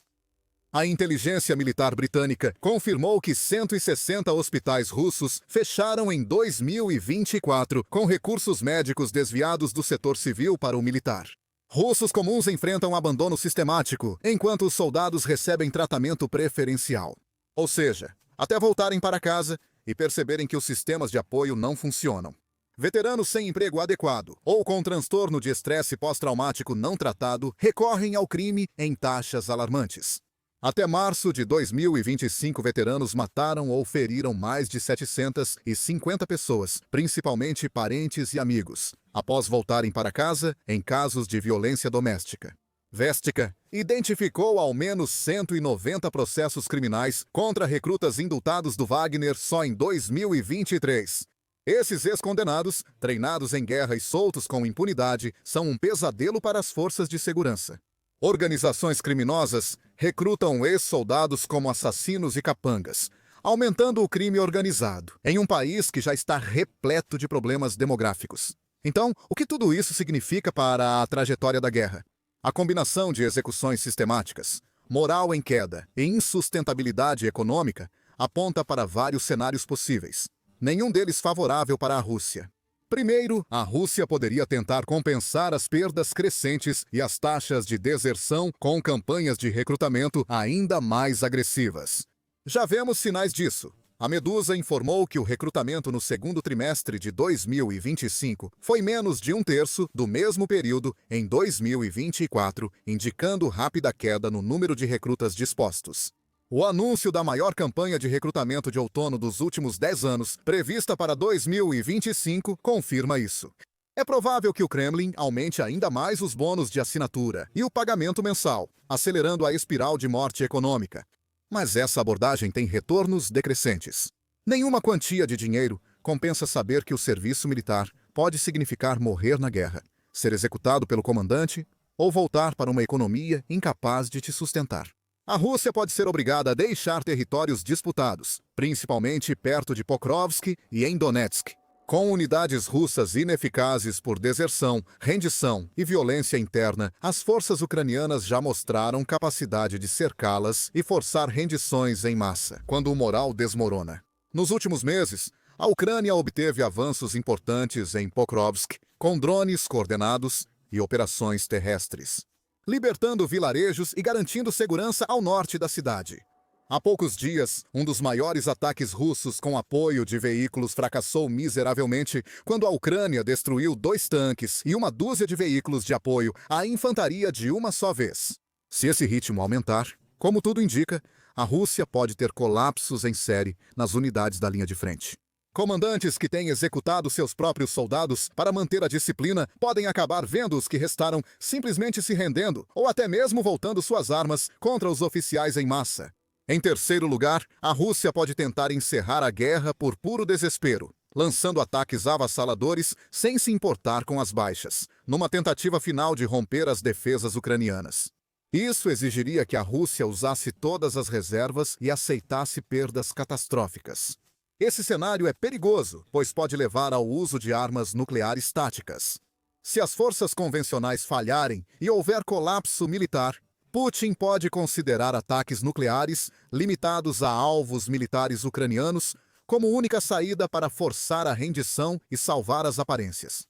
A inteligência militar britânica confirmou que 160 hospitais russos fecharam em 2024 com recursos médicos desviados do setor civil para o militar. Russos comuns enfrentam abandono sistemático, enquanto os soldados recebem tratamento preferencial. Ou seja, até voltarem para casa e perceberem que os sistemas de apoio não funcionam. Veteranos sem emprego adequado ou com transtorno de estresse pós-traumático não tratado recorrem ao crime em taxas alarmantes. Até março de 2025, veteranos mataram ou feriram mais de 750 pessoas, principalmente parentes e amigos, após voltarem para casa em casos de violência doméstica. Vestica identificou ao menos 190 processos criminais contra recrutas indultados do Wagner só em 2023. Esses ex-condenados, treinados em guerra e soltos com impunidade, são um pesadelo para as forças de segurança. Organizações criminosas recrutam ex-soldados como assassinos e capangas, aumentando o crime organizado, em um país que já está repleto de problemas demográficos. Então, o que tudo isso significa para a trajetória da guerra? A combinação de execuções sistemáticas, moral em queda e insustentabilidade econômica aponta para vários cenários possíveis, nenhum deles favorável para a Rússia. Primeiro, a Rússia poderia tentar compensar as perdas crescentes e as taxas de deserção com campanhas de recrutamento ainda mais agressivas. Já vemos sinais disso. A Medusa informou que o recrutamento no segundo trimestre de 2025 foi menos de um terço do mesmo período em 2024, indicando rápida queda no número de recrutas dispostos. O anúncio da maior campanha de recrutamento de outono dos últimos 10 anos, prevista para 2025, confirma isso. É provável que o Kremlin aumente ainda mais os bônus de assinatura e o pagamento mensal, acelerando a espiral de morte econômica. Mas essa abordagem tem retornos decrescentes. Nenhuma quantia de dinheiro compensa saber que o serviço militar pode significar morrer na guerra, ser executado pelo comandante ou voltar para uma economia incapaz de te sustentar. A Rússia pode ser obrigada a deixar territórios disputados, principalmente perto de Pokrovsk e em Donetsk. Com unidades russas ineficazes por deserção, rendição e violência interna, as forças ucranianas já mostraram capacidade de cercá-las e forçar rendições em massa, quando o moral desmorona. Nos últimos meses, a Ucrânia obteve avanços importantes em Pokrovsk, com drones coordenados e operações terrestres, libertando vilarejos e garantindo segurança ao norte da cidade. Há poucos dias, um dos maiores ataques russos com apoio de veículos fracassou miseravelmente quando a Ucrânia destruiu 2 tanques e uma dúzia de veículos de apoio à infantaria de uma só vez. Se esse ritmo aumentar, como tudo indica, a Rússia pode ter colapsos em série nas unidades da linha de frente. Comandantes que têm executado seus próprios soldados para manter a disciplina podem acabar vendo os que restaram simplesmente se rendendo ou até mesmo voltando suas armas contra os oficiais em massa. Em terceiro lugar, a Rússia pode tentar encerrar a guerra por puro desespero, lançando ataques avassaladores sem se importar com as baixas, numa tentativa final de romper as defesas ucranianas. Isso exigiria que a Rússia usasse todas as reservas e aceitasse perdas catastróficas. Esse cenário é perigoso, pois pode levar ao uso de armas nucleares táticas. Se as forças convencionais falharem e houver colapso militar, Putin pode considerar ataques nucleares limitados a alvos militares ucranianos como única saída para forçar a rendição e salvar as aparências.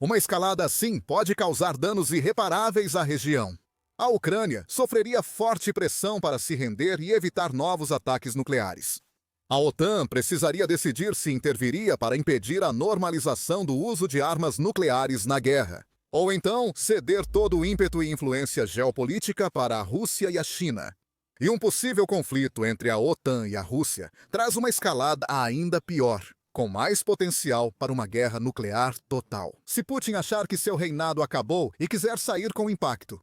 Uma escalada assim pode causar danos irreparáveis à região. A Ucrânia sofreria forte pressão para se render e evitar novos ataques nucleares. A OTAN precisaria decidir se interviria para impedir a normalização do uso de armas nucleares na guerra, ou então ceder todo o ímpeto e influência geopolítica para a Rússia e a China. E um possível conflito entre a OTAN e a Rússia traz uma escalada ainda pior, com mais potencial para uma guerra nuclear total. Se Putin achar que seu reinado acabou e quiser sair com impacto,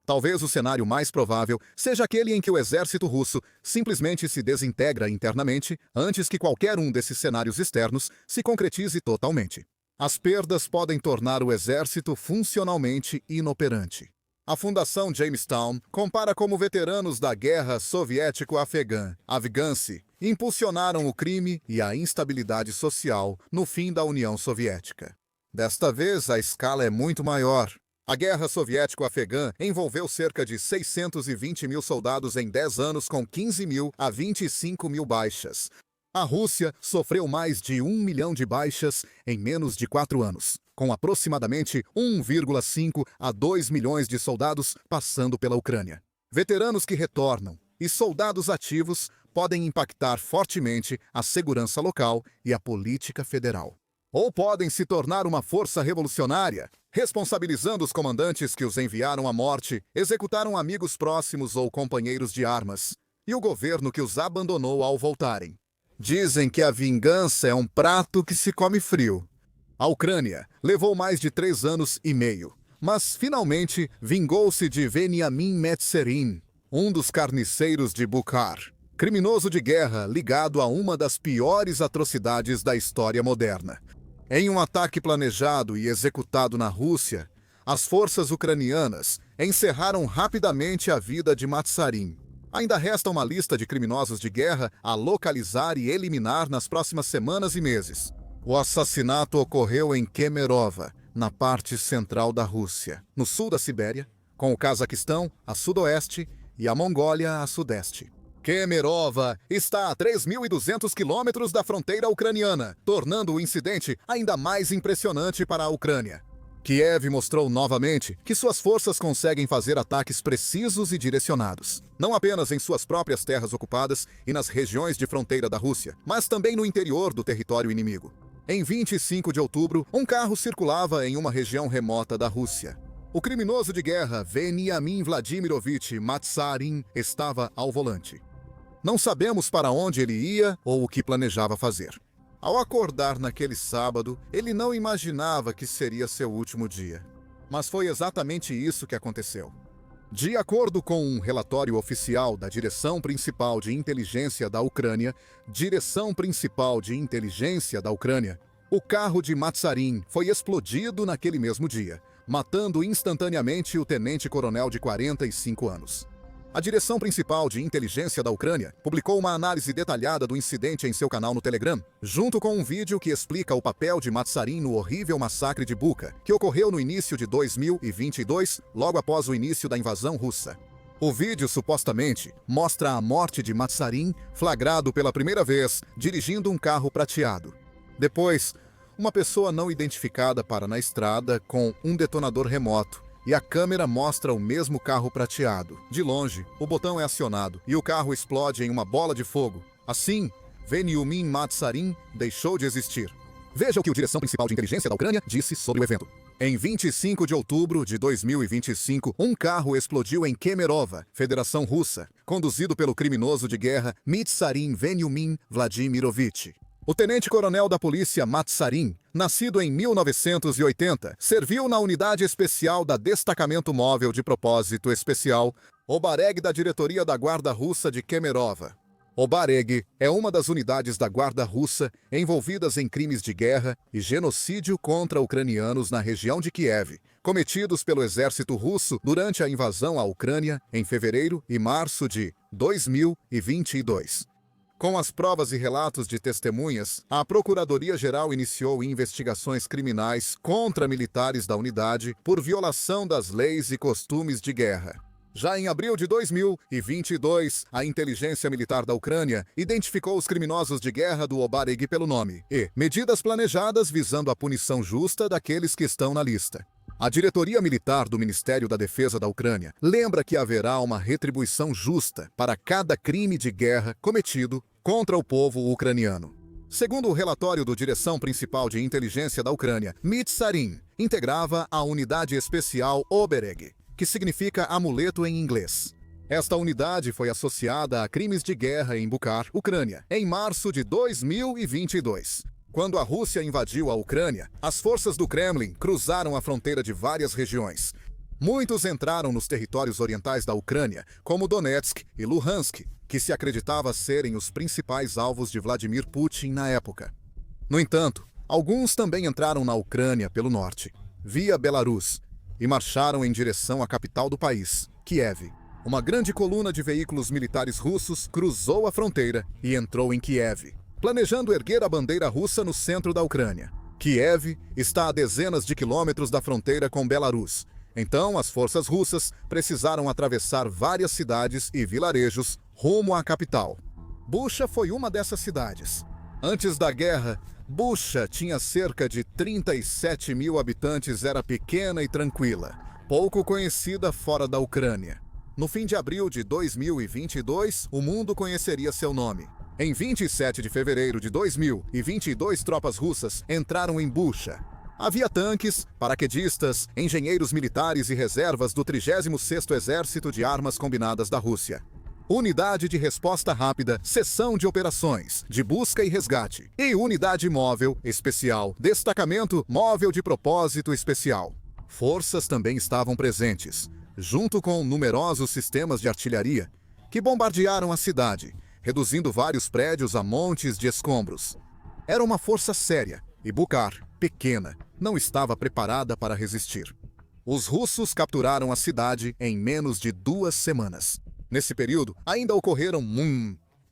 talvez o cenário mais provável seja aquele em que o exército russo simplesmente se desintegra internamente antes que qualquer um desses cenários externos se concretize totalmente. As perdas podem tornar o exército funcionalmente inoperante. A Fundação Jamestown compara como veteranos da Guerra Soviético-Afegã, Afghanse, impulsionaram o crime e a instabilidade social no fim da União Soviética. Desta vez, a escala é muito maior. A guerra soviético-afegã envolveu cerca de 620 mil soldados em 10 anos, com 15 mil a 25 mil baixas. A Rússia sofreu mais de 1 milhão de baixas em menos de 4 anos, com aproximadamente 1,5 a 2 milhões de soldados passando pela Ucrânia. Veteranos que retornam e soldados ativos podem impactar fortemente a segurança local e a política federal. Ou podem se tornar uma força revolucionária, responsabilizando os comandantes que os enviaram à morte, executaram amigos próximos ou companheiros de armas, e o governo que os abandonou ao voltarem. Dizem que a vingança é um prato que se come frio. A Ucrânia levou mais de 3 anos e meio, mas finalmente vingou-se de Veniamin Metserin, um dos carniceiros de Bukhar, criminoso de guerra ligado a uma das piores atrocidades da história moderna. Em um ataque planejado e executado na Rússia, as forças ucranianas encerraram rapidamente a vida de Matsarin. Ainda resta uma lista de criminosos de guerra a localizar e eliminar nas próximas semanas e meses. O assassinato ocorreu em Kemerovo, na parte central da Rússia, no sul da Sibéria, com o Cazaquistão a sudoeste e a Mongólia a sudeste. Kemerovo está a 3.200 quilômetros da fronteira ucraniana, tornando o incidente ainda mais impressionante para a Ucrânia. Kiev mostrou novamente que suas forças conseguem fazer ataques precisos e direcionados, não apenas em suas próprias terras ocupadas e nas regiões de fronteira da Rússia, mas também no interior do território inimigo. Em 25 de outubro, um carro circulava em uma região remota da Rússia. O criminoso de guerra Veniamin Vladimirovich Matsarin estava ao volante. Não sabemos para onde ele ia ou o que planejava fazer. Ao acordar naquele sábado, ele não imaginava que seria seu último dia. Mas foi exatamente isso que aconteceu. De acordo com um relatório oficial da Direção Principal de Inteligência da Ucrânia, o carro de Matsarin foi explodido naquele mesmo dia, matando instantaneamente o tenente-coronel de 45 anos. A Direção Principal de Inteligência da Ucrânia publicou uma análise detalhada do incidente em seu canal no Telegram, junto com um vídeo que explica o papel de Matsarin no horrível massacre de Bucha, que ocorreu no início de 2022, logo após o início da invasão russa. O vídeo supostamente mostra a morte de Matsarin flagrado pela primeira vez dirigindo um carro prateado. Depois, uma pessoa não identificada para na estrada com um detonador remoto, e a câmera mostra o mesmo carro prateado. De longe, o botão é acionado e o carro explode em uma bola de fogo. Assim, Veniamin Matsarin deixou de existir. Veja o que a Direção Principal de Inteligência da Ucrânia disse sobre o evento. Em 25 de outubro de 2025, um carro explodiu em Kemerovo, Federação Russa, conduzido pelo criminoso de guerra Matsarin Veniamin Vladimirovich. O tenente-coronel da polícia Matsarin, nascido em 1980, serviu na unidade especial da Destacamento Móvel de Propósito Especial, Obareg, da diretoria da Guarda Russa de Kemerovo. Obareg é uma das unidades da Guarda Russa envolvidas em crimes de guerra e genocídio contra ucranianos na região de Kiev, cometidos pelo exército russo durante a invasão à Ucrânia em fevereiro e março de 2022. Com as provas e relatos de testemunhas, a Procuradoria-Geral iniciou investigações criminais contra militares da unidade por violação das leis e costumes de guerra. Já em abril de 2022, a inteligência militar da Ucrânia identificou os criminosos de guerra do Obareg pelo nome e medidas planejadas visando a punição justa daqueles que estão na lista. A diretoria militar do Ministério da Defesa da Ucrânia lembra que haverá uma retribuição justa para cada crime de guerra cometido contra o povo ucraniano. Segundo o relatório do Direção Principal de Inteligência da Ucrânia, Matsarin integrava a unidade especial Obareg, que significa amuleto em inglês. Esta unidade foi associada a crimes de guerra em Bukhar, Ucrânia, em março de 2022. Quando a Rússia invadiu a Ucrânia, as forças do Kremlin cruzaram a fronteira de várias regiões. Muitos entraram nos territórios orientais da Ucrânia, como Donetsk e Luhansk, que se acreditava serem os principais alvos de Vladimir Putin na época. No entanto, alguns também entraram na Ucrânia pelo norte, via Belarus, e marcharam em direção à capital do país, Kiev. Uma grande coluna de veículos militares russos cruzou a fronteira e entrou em Kiev, planejando erguer a bandeira russa no centro da Ucrânia. Kiev está a dezenas de quilômetros da fronteira com Belarus, Então, as forças russas precisaram atravessar várias cidades e vilarejos rumo à capital. Bucha foi uma dessas cidades. Antes da guerra, Bucha tinha cerca de 37 mil habitantes, era pequena e tranquila, pouco conhecida fora da Ucrânia. No fim de abril de 2022, o mundo conheceria seu nome. Em 27 de fevereiro de 2022, tropas russas entraram em Bucha. Havia tanques, paraquedistas, engenheiros militares e reservas do 36º Exército de Armas Combinadas da Rússia. Unidade de resposta rápida, seção de operações, de busca e resgate, e unidade móvel especial, destacamento móvel de propósito especial. Forças também estavam presentes, junto com numerosos sistemas de artilharia, que bombardearam a cidade, reduzindo vários prédios a montes de escombros. Era uma força séria, e Buchar, pequena, não estava preparada para resistir. Os russos capturaram a cidade em menos de 2 semanas. Nesse período, ainda ocorreram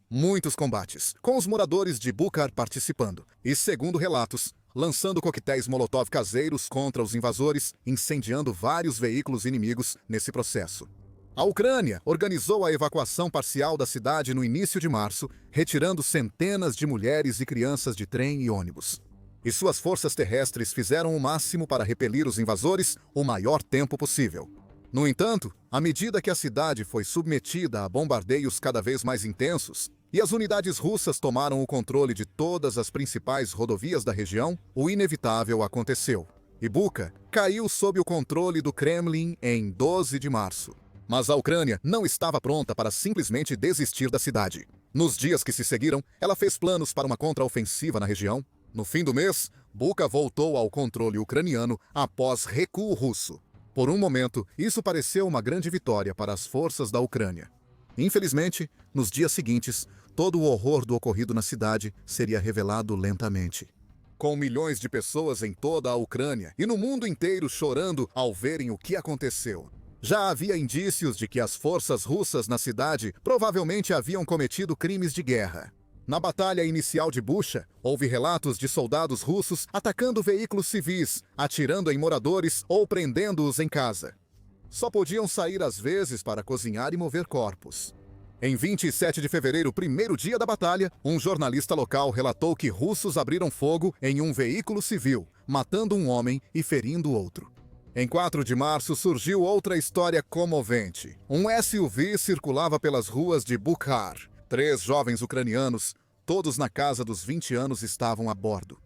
muitos combates, com os moradores de Buchar participando, e, segundo relatos, lançando coquetéis Molotov caseiros contra os invasores, incendiando vários veículos inimigos nesse processo. A Ucrânia organizou a evacuação parcial da cidade no início de março, retirando centenas de mulheres e crianças de trem e ônibus. E suas forças terrestres fizeram o máximo para repelir os invasores o maior tempo possível. No entanto, à medida que a cidade foi submetida a bombardeios cada vez mais intensos e as unidades russas tomaram o controle de todas as principais rodovias da região, o inevitável aconteceu. E Bucha caiu sob o controle do Kremlin em 12 de março. Mas a Ucrânia não estava pronta para simplesmente desistir da cidade. Nos dias que se seguiram, ela fez planos para uma contraofensiva na região. No fim do mês, Bucha voltou ao controle ucraniano após recuo russo. Por um momento, isso pareceu uma grande vitória para as forças da Ucrânia. Infelizmente, nos dias seguintes, todo o horror do ocorrido na cidade seria revelado lentamente. Com milhões de pessoas em toda a Ucrânia e no mundo inteiro chorando ao verem o que aconteceu, já havia indícios de que as forças russas na cidade provavelmente haviam cometido crimes de guerra. Na batalha inicial de Bucha, houve relatos de soldados russos atacando veículos civis, atirando em moradores ou prendendo-os em casa. Só podiam sair às vezes para cozinhar e mover corpos. Em 27 de fevereiro, primeiro dia da batalha, um jornalista local relatou que russos abriram fogo em um veículo civil, matando um homem e ferindo outro. Em 4 de março, surgiu outra história comovente. Um SUV circulava pelas ruas de Buchar. 3 jovens ucranianos, todos na casa dos 20 anos, estavam a bordo.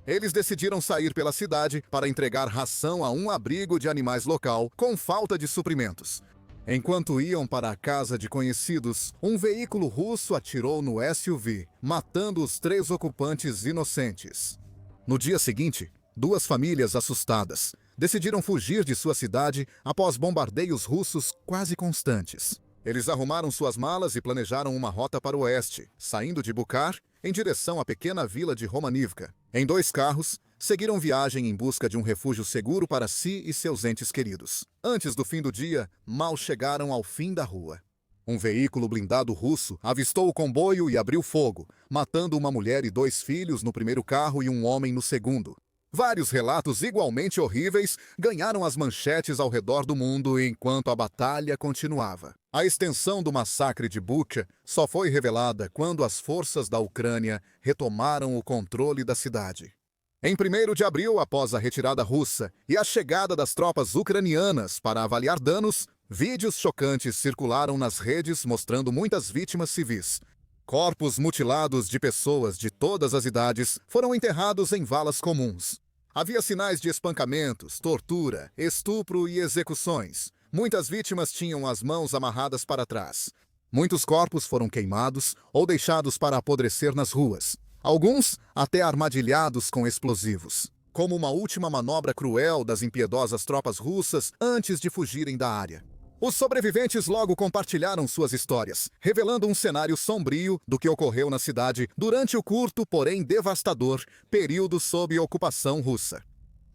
Eles decidiram sair pela cidade para entregar ração a um abrigo de animais local com falta de suprimentos. Enquanto iam para a casa de conhecidos, um veículo russo atirou no SUV, matando os 3 ocupantes inocentes. No dia seguinte, 2 famílias assustadas decidiram fugir de sua cidade após bombardeios russos quase constantes. Eles arrumaram suas malas e planejaram uma rota para o oeste, saindo de Buchar em direção à pequena vila de Romanivka. Em 2 carros, seguiram viagem em busca de um refúgio seguro para si e seus entes queridos. Antes do fim do dia, mal chegaram ao fim da rua. Um veículo blindado russo avistou o comboio e abriu fogo, matando uma mulher e 2 filhos no primeiro carro e um homem no segundo. Vários relatos igualmente horríveis ganharam as manchetes ao redor do mundo enquanto a batalha continuava. A extensão do massacre de Bucha só foi revelada quando as forças da Ucrânia retomaram o controle da cidade. Em 1º de abril, após a retirada russa e a chegada das tropas ucranianas para avaliar danos, vídeos chocantes circularam nas redes mostrando muitas vítimas civis. Corpos mutilados de pessoas de todas as idades foram enterrados em valas comuns. Havia sinais de espancamentos, tortura, estupro e execuções. Muitas vítimas tinham as mãos amarradas para trás. Muitos corpos foram queimados ou deixados para apodrecer nas ruas. Alguns até armadilhados com explosivos, como uma última manobra cruel das impiedosas tropas russas antes de fugirem da área. Os sobreviventes logo compartilharam suas histórias, revelando um cenário sombrio do que ocorreu na cidade durante o curto, porém devastador, período sob ocupação russa.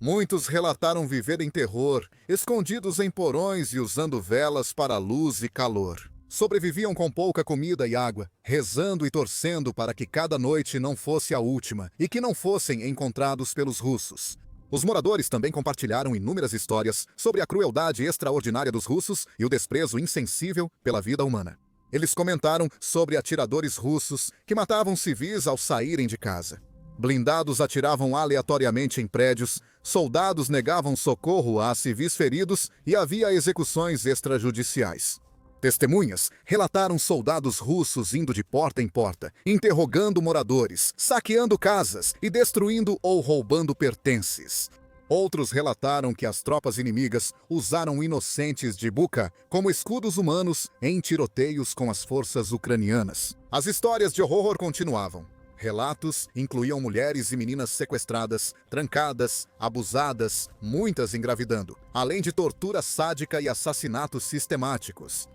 Muitos relataram viver em terror, escondidos em porões e usando velas para luz e calor. Sobreviviam com pouca comida e água, rezando e torcendo para que cada noite não fosse a última e que não fossem encontrados pelos russos. Os moradores também compartilharam inúmeras histórias sobre a crueldade extraordinária dos russos e o desprezo insensível pela vida humana. Eles comentaram sobre atiradores russos que matavam civis ao saírem de casa. Blindados atiravam aleatoriamente em prédios, soldados negavam socorro a civis feridos e havia execuções extrajudiciais. Testemunhas relataram soldados russos indo de porta em porta, interrogando moradores, saqueando casas e destruindo ou roubando pertences. Outros relataram que as tropas inimigas usaram inocentes de Bucha como escudos humanos em tiroteios com as forças ucranianas. As histórias de horror continuavam. Relatos incluíam mulheres e meninas sequestradas, trancadas, abusadas, muitas engravidando, além de tortura sádica e assassinatos sistemáticos.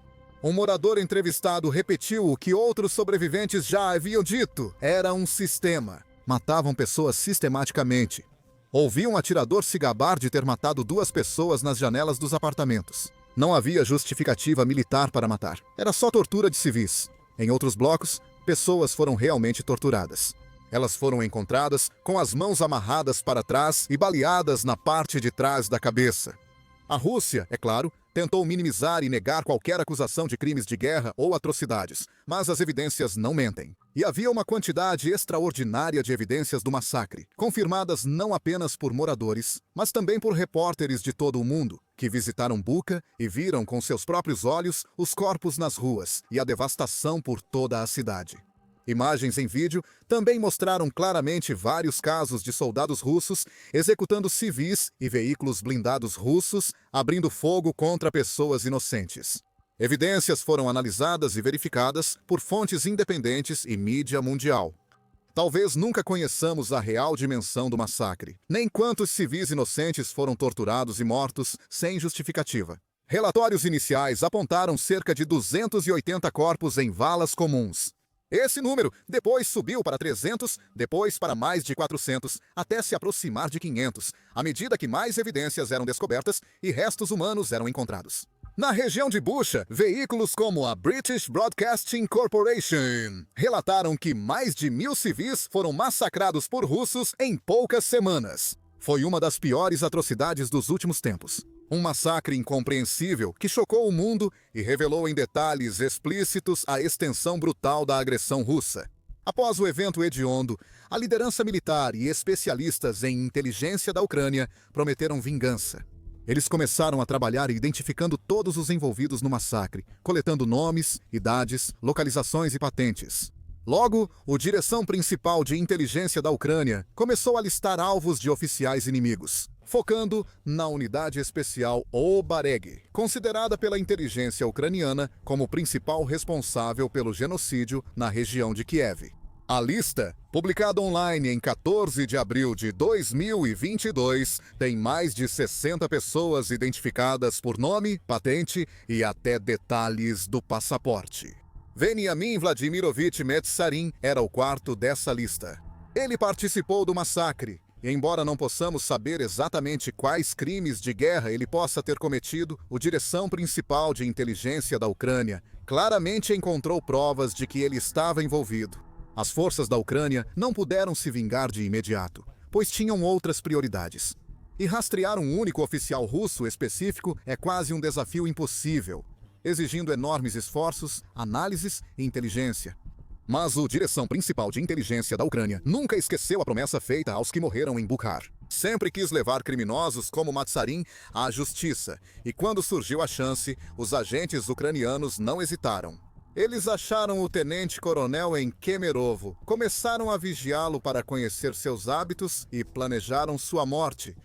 Um morador entrevistado repetiu o que outros sobreviventes já haviam dito. Era um sistema. Matavam pessoas sistematicamente. Ouvi um atirador se gabar de ter matado 2 pessoas nas janelas dos apartamentos. Não havia justificativa militar para matar. Era só tortura de civis. Em outros blocos, pessoas foram realmente torturadas. Elas foram encontradas com as mãos amarradas para trás e baleadas na parte de trás da cabeça. A Rússia, é claro, tentou minimizar e negar qualquer acusação de crimes de guerra ou atrocidades, mas as evidências não mentem. E havia uma quantidade extraordinária de evidências do massacre, confirmadas não apenas por moradores, mas também por repórteres de todo o mundo, que visitaram Bucha e viram com seus próprios olhos os corpos nas ruas e a devastação por toda a cidade. Imagens em vídeo também mostraram claramente vários casos de soldados russos executando civis e veículos blindados russos, abrindo fogo contra pessoas inocentes. Evidências foram analisadas e verificadas por fontes independentes e mídia mundial. Talvez nunca conheçamos a real dimensão do massacre, nem quantos civis inocentes foram torturados e mortos sem justificativa. Relatórios iniciais apontaram cerca de 280 corpos em valas comuns. Esse número depois subiu para 300, depois para mais de 400, até se aproximar de 500, à medida que mais evidências eram descobertas e restos humanos eram encontrados. Na região de Bucha, veículos como a British Broadcasting Corporation relataram que mais de 1.000 civis foram massacrados por russos em poucas semanas. Foi uma das piores atrocidades dos últimos tempos. Um massacre incompreensível que chocou o mundo e revelou em detalhes explícitos a extensão brutal da agressão russa. Após o evento hediondo, a liderança militar e especialistas em inteligência da Ucrânia prometeram vingança. Eles começaram a trabalhar identificando todos os envolvidos no massacre, coletando nomes, idades, localizações e patentes. Logo, a Direção Principal de Inteligência da Ucrânia começou a listar alvos de oficiais inimigos, focando na unidade especial Obareg, considerada pela inteligência ucraniana como principal responsável pelo genocídio na região de Kiev. A lista, publicada online em 14 de abril de 2022, tem mais de 60 pessoas identificadas por nome, patente e até detalhes do passaporte. Veniamin Vladimirovich Metsarin era o 4º dessa lista. Ele participou do massacre, e embora não possamos saber exatamente quais crimes de guerra ele possa ter cometido, a Direção Principal de Inteligência da Ucrânia claramente encontrou provas de que ele estava envolvido. As forças da Ucrânia não puderam se vingar de imediato, pois tinham outras prioridades. E rastrear um único oficial russo específico é quase um desafio impossível, exigindo enormes esforços, análises e inteligência. Mas a Direção Principal de Inteligência da Ucrânia nunca esqueceu a promessa feita aos que morreram em Bukhar. Sempre quis levar criminosos como Matsarin à justiça, e quando surgiu a chance, os agentes ucranianos não hesitaram. Eles acharam o tenente-coronel em Kemerovo, começaram a vigiá-lo para conhecer seus hábitos e planejaram sua morte.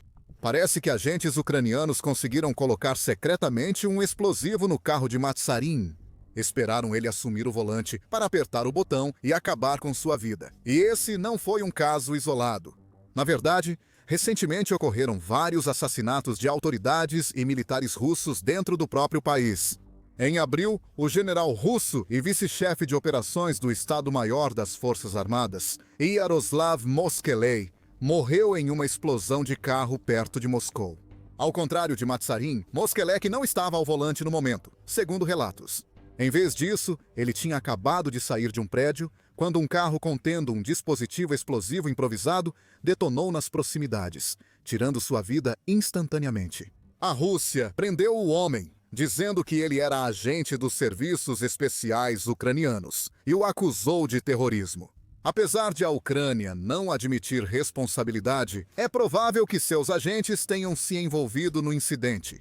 Parece que agentes ucranianos conseguiram colocar secretamente um explosivo no carro de Matsarin. Esperaram ele assumir o volante para apertar o botão e acabar com sua vida. E esse não foi um caso isolado. Na verdade, recentemente ocorreram vários assassinatos de autoridades e militares russos dentro do próprio país. Em abril, o general russo e vice-chefe de operações do Estado-Maior das Forças Armadas, Yaroslav Moskeley, morreu em uma explosão de carro perto de Moscou. Ao contrário de Matsarin, Moskeley não estava ao volante no momento, segundo relatos. Em vez disso, ele tinha acabado de sair de um prédio quando um carro contendo um dispositivo explosivo improvisado detonou nas proximidades, tirando sua vida instantaneamente. A Rússia prendeu o homem, dizendo que ele era agente dos serviços especiais ucranianos, e o acusou de terrorismo. Apesar de a Ucrânia não admitir responsabilidade, é provável que seus agentes tenham se envolvido no incidente.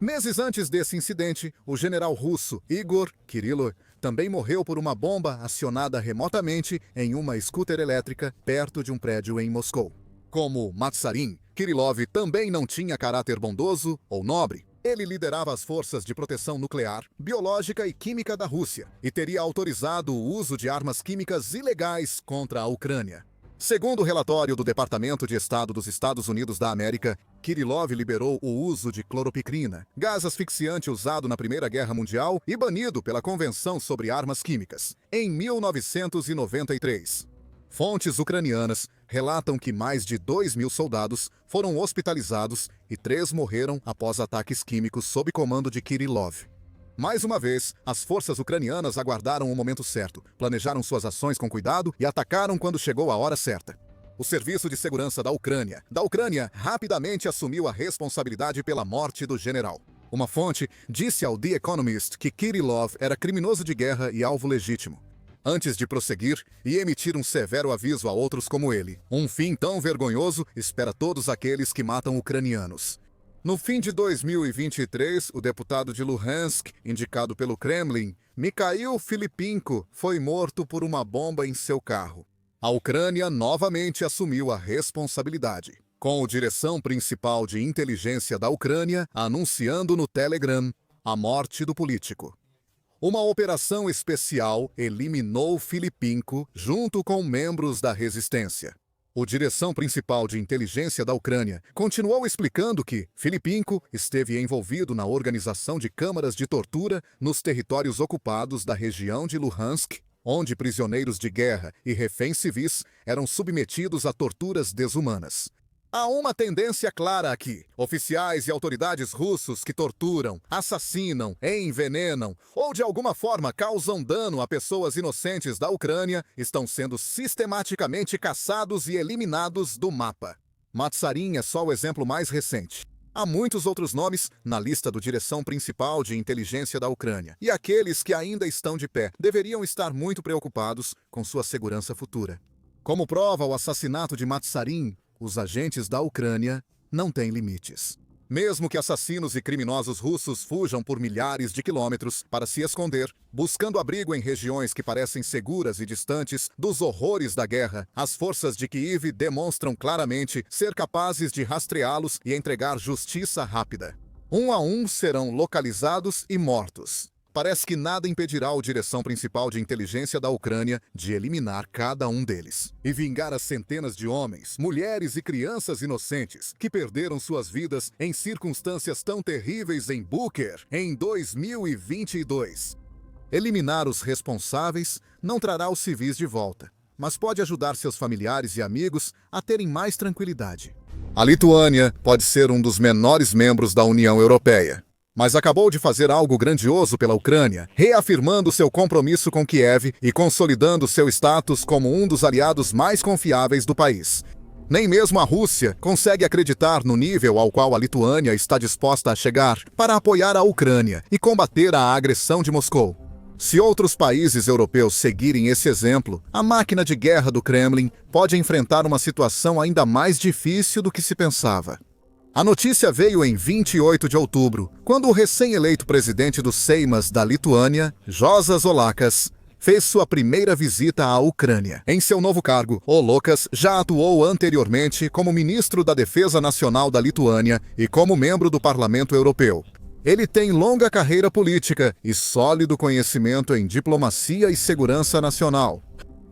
Meses antes desse incidente, o general russo Igor Kirillov também morreu por uma bomba acionada remotamente em uma scooter elétrica perto de um prédio em Moscou. Como Matsarin, Kirillov também não tinha caráter bondoso ou nobre. Ele liderava as forças de proteção nuclear, biológica e química da Rússia e teria autorizado o uso de armas químicas ilegais contra a Ucrânia. Segundo o relatório do Departamento de Estado dos Estados Unidos da América, Kirillov liberou o uso de cloropicrina, gás asfixiante usado na Primeira Guerra Mundial e banido pela Convenção sobre Armas Químicas, em 1993. Fontes ucranianas relatam que mais de 2.000 soldados foram hospitalizados e 3 morreram após ataques químicos sob comando de Kirillov. Mais uma vez, as forças ucranianas aguardaram o momento certo, planejaram suas ações com cuidado e atacaram quando chegou a hora certa. O Serviço de Segurança da Ucrânia rapidamente assumiu a responsabilidade pela morte do general. Uma fonte disse ao The Economist que Kirillov era criminoso de guerra e alvo legítimo, antes de prosseguir e emitir um severo aviso a outros como ele. Um fim tão vergonhoso espera todos aqueles que matam ucranianos. No fim de 2023, o deputado de Luhansk, indicado pelo Kremlin, Mikhail Filipinko, foi morto por uma bomba em seu carro. A Ucrânia novamente assumiu a responsabilidade, com a direção principal de inteligência da Ucrânia anunciando no Telegram a morte do político. Uma operação especial eliminou Filipinko junto com membros da resistência. O direção principal de inteligência da Ucrânia continuou explicando que Filipinko esteve envolvido na organização de câmaras de tortura nos territórios ocupados da região de Luhansk, onde prisioneiros de guerra e reféns civis eram submetidos a torturas desumanas. Há uma tendência clara aqui. Oficiais e autoridades russos que torturam, assassinam, envenenam ou de alguma forma causam dano a pessoas inocentes da Ucrânia estão sendo sistematicamente caçados e eliminados do mapa. Matsarin é só o exemplo mais recente. Há muitos outros nomes na lista do direção principal de inteligência da Ucrânia, e aqueles que ainda estão de pé deveriam estar muito preocupados com sua segurança futura. Como prova o assassinato de Matsarin, os agentes da Ucrânia não têm limites. Mesmo que assassinos e criminosos russos fujam por milhares de quilômetros para se esconder, buscando abrigo em regiões que parecem seguras e distantes dos horrores da guerra, as forças de Kiev demonstram claramente ser capazes de rastreá-los e entregar justiça rápida. Um a um serão localizados e mortos. Parece que nada impedirá o direção principal de inteligência da Ucrânia de eliminar cada um deles e vingar as centenas de homens, mulheres e crianças inocentes que perderam suas vidas em circunstâncias tão terríveis em Bucher em 2022. Eliminar os responsáveis não trará os civis de volta, mas pode ajudar seus familiares e amigos a terem mais tranquilidade. A Lituânia pode ser um dos menores membros da União Europeia, mas acabou de fazer algo grandioso pela Ucrânia, reafirmando seu compromisso com Kiev e consolidando seu status como um dos aliados mais confiáveis do país. Nem mesmo a Rússia consegue acreditar no nível ao qual a Lituânia está disposta a chegar para apoiar a Ucrânia e combater a agressão de Moscou. Se outros países europeus seguirem esse exemplo, a máquina de guerra do Kremlin pode enfrentar uma situação ainda mais difícil do que se pensava. A notícia veio em 28 de outubro, quando o recém-eleito presidente do Seimas da Lituânia, Juozas Olekas, fez sua primeira visita à Ucrânia. Em seu novo cargo, Olekas já atuou anteriormente como ministro da Defesa Nacional da Lituânia e como membro do Parlamento Europeu. Ele tem longa carreira política e sólido conhecimento em diplomacia e segurança nacional.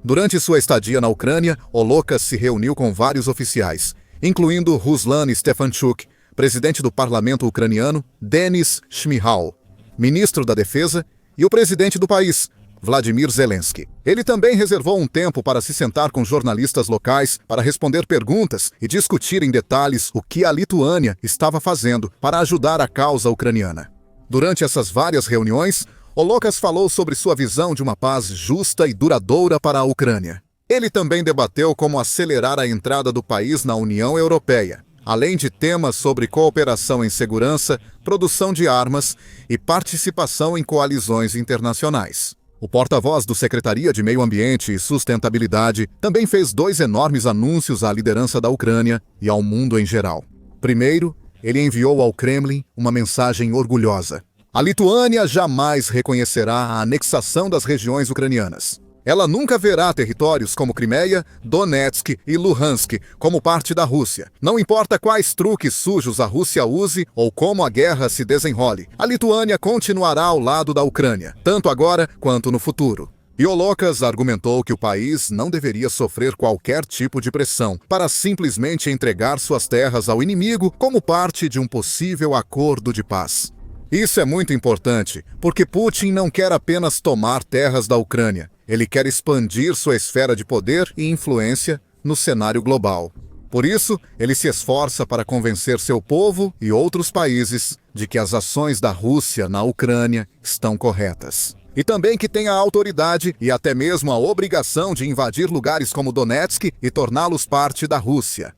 Durante sua estadia na Ucrânia, Olekas se reuniu com vários oficiais, incluindo Ruslan Stefanchuk, presidente do parlamento ucraniano, Denis Shmyhal, ministro da Defesa, e o presidente do país, Vladimir Zelensky. Ele também reservou um tempo para se sentar com jornalistas locais para responder perguntas e discutir em detalhes o que a Lituânia estava fazendo para ajudar a causa ucraniana. Durante essas várias reuniões, Holocas falou sobre sua visão de uma paz justa e duradoura para a Ucrânia. Ele também debateu como acelerar a entrada do país na União Europeia, além de temas sobre cooperação em segurança, produção de armas e participação em coalizões internacionais. O porta-voz do Secretaria de Meio Ambiente e Sustentabilidade também fez 2 enormes anúncios à liderança da Ucrânia e ao mundo em geral. Primeiro, ele enviou ao Kremlin uma mensagem orgulhosa. A Lituânia jamais reconhecerá a anexação das regiões ucranianas. Ela nunca verá territórios como Crimeia, Donetsk e Luhansk como parte da Rússia. Não importa quais truques sujos a Rússia use ou como a guerra se desenrole, a Lituânia continuará ao lado da Ucrânia, tanto agora quanto no futuro. E Holocas argumentou que o país não deveria sofrer qualquer tipo de pressão para simplesmente entregar suas terras ao inimigo como parte de um possível acordo de paz. Isso é muito importante, porque Putin não quer apenas tomar terras da Ucrânia. Ele quer expandir sua esfera de poder e influência no cenário global. Por isso, ele se esforça para convencer seu povo e outros países de que as ações da Rússia na Ucrânia estão corretas. E também que tem a autoridade e até mesmo a obrigação de invadir lugares como Donetsk e torná-los parte da Rússia.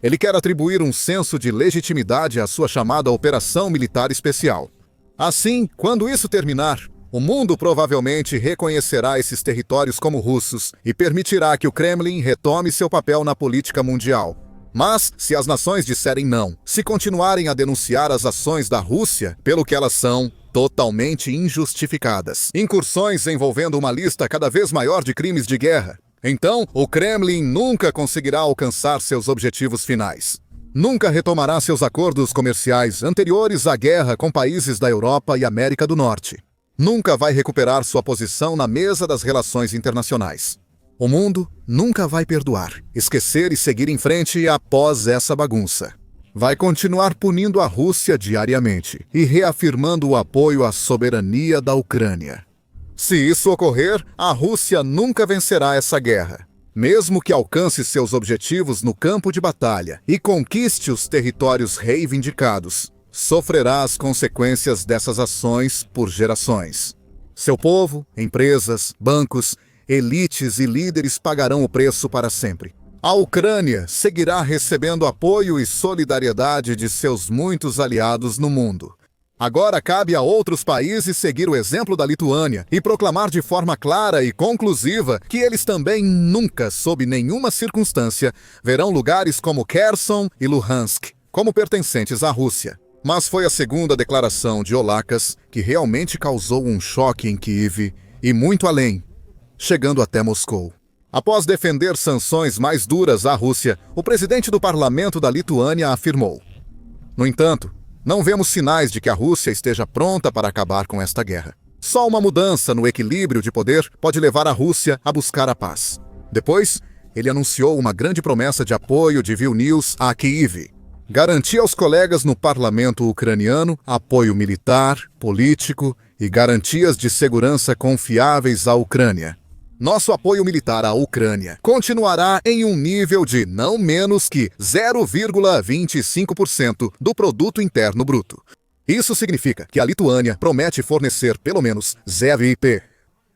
Ele quer atribuir um senso de legitimidade à sua chamada Operação Militar Especial. Assim, quando isso terminar, o mundo provavelmente reconhecerá esses territórios como russos e permitirá que o Kremlin retome seu papel na política mundial. Mas, se as nações disserem não, se continuarem a denunciar as ações da Rússia pelo que elas são, totalmente injustificadas, incursões envolvendo uma lista cada vez maior de crimes de guerra, então o Kremlin nunca conseguirá alcançar seus objetivos finais. Nunca retomará seus acordos comerciais anteriores à guerra com países da Europa e América do Norte. Nunca vai recuperar sua posição na mesa das relações internacionais. O mundo nunca vai perdoar, esquecer e seguir em frente após essa bagunça. Vai continuar punindo a Rússia diariamente e reafirmando o apoio à soberania da Ucrânia. Se isso ocorrer, a Rússia nunca vencerá essa guerra. Mesmo que alcance seus objetivos no campo de batalha e conquiste os territórios reivindicados, sofrerá as consequências dessas ações por gerações. Seu povo, empresas, bancos, elites e líderes pagarão o preço para sempre. A Ucrânia seguirá recebendo apoio e solidariedade de seus muitos aliados no mundo. Agora cabe a outros países seguir o exemplo da Lituânia e proclamar de forma clara e conclusiva que eles também nunca, sob nenhuma circunstância, verão lugares como Kherson e Luhansk como pertencentes à Rússia. Mas foi a segunda declaração de Holocas que realmente causou um choque em Kiev e muito além, chegando até Moscou. Após defender sanções mais duras à Rússia, o presidente do parlamento da Lituânia afirmou: no entanto, não vemos sinais de que a Rússia esteja pronta para acabar com esta guerra. Só uma mudança no equilíbrio de poder pode levar a Rússia a buscar a paz. Depois, ele anunciou uma grande promessa de apoio de Vilnius a Kiev. Garantia aos colegas no parlamento ucraniano apoio militar, político e garantias de segurança confiáveis à Ucrânia. Nosso apoio militar à Ucrânia continuará em um nível de não menos que 0,25% do produto interno bruto. Isso significa que a Lituânia promete fornecer pelo menos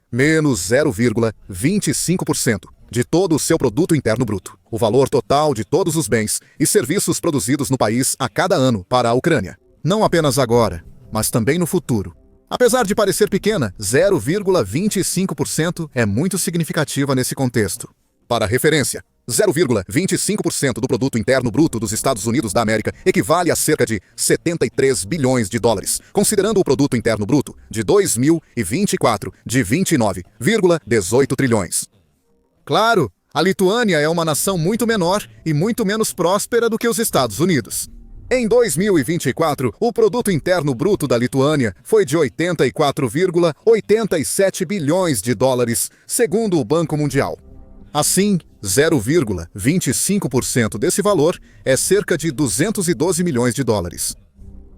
menos 0,25% de todo o seu produto interno bruto, o valor total de todos os bens e serviços produzidos no país a cada ano para a Ucrânia. Não apenas agora, mas também no futuro. Apesar de parecer pequena, 0,25% é muito significativa nesse contexto. Para referência, 0,25% do produto interno bruto dos Estados Unidos da América equivale a cerca de 73 bilhões de dólares, considerando o produto interno bruto de 2024 de 29,18 trilhões. Claro, a Lituânia é uma nação muito menor e muito menos próspera do que os Estados Unidos. Em 2024, o produto interno bruto da Lituânia foi de 84,87 bilhões de dólares, segundo o Banco Mundial. Assim, 0,25% desse valor é cerca de 212 milhões de dólares.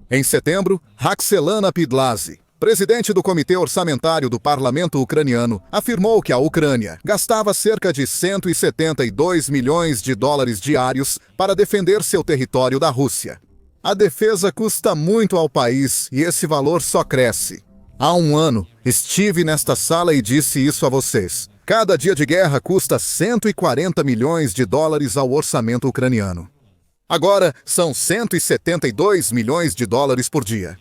Em setembro, Roxelana Pidlazzi, presidente do Comitê Orçamentário do Parlamento Ucraniano, afirmou que a Ucrânia gastava cerca de 172 milhões de dólares diários para defender seu território da Rússia. A defesa custa muito ao país e esse valor só cresce. Há um ano, estive nesta sala e disse isso a vocês. Cada dia de guerra custa 140 milhões de dólares ao orçamento ucraniano. Agora, são 172 milhões de dólares por dia.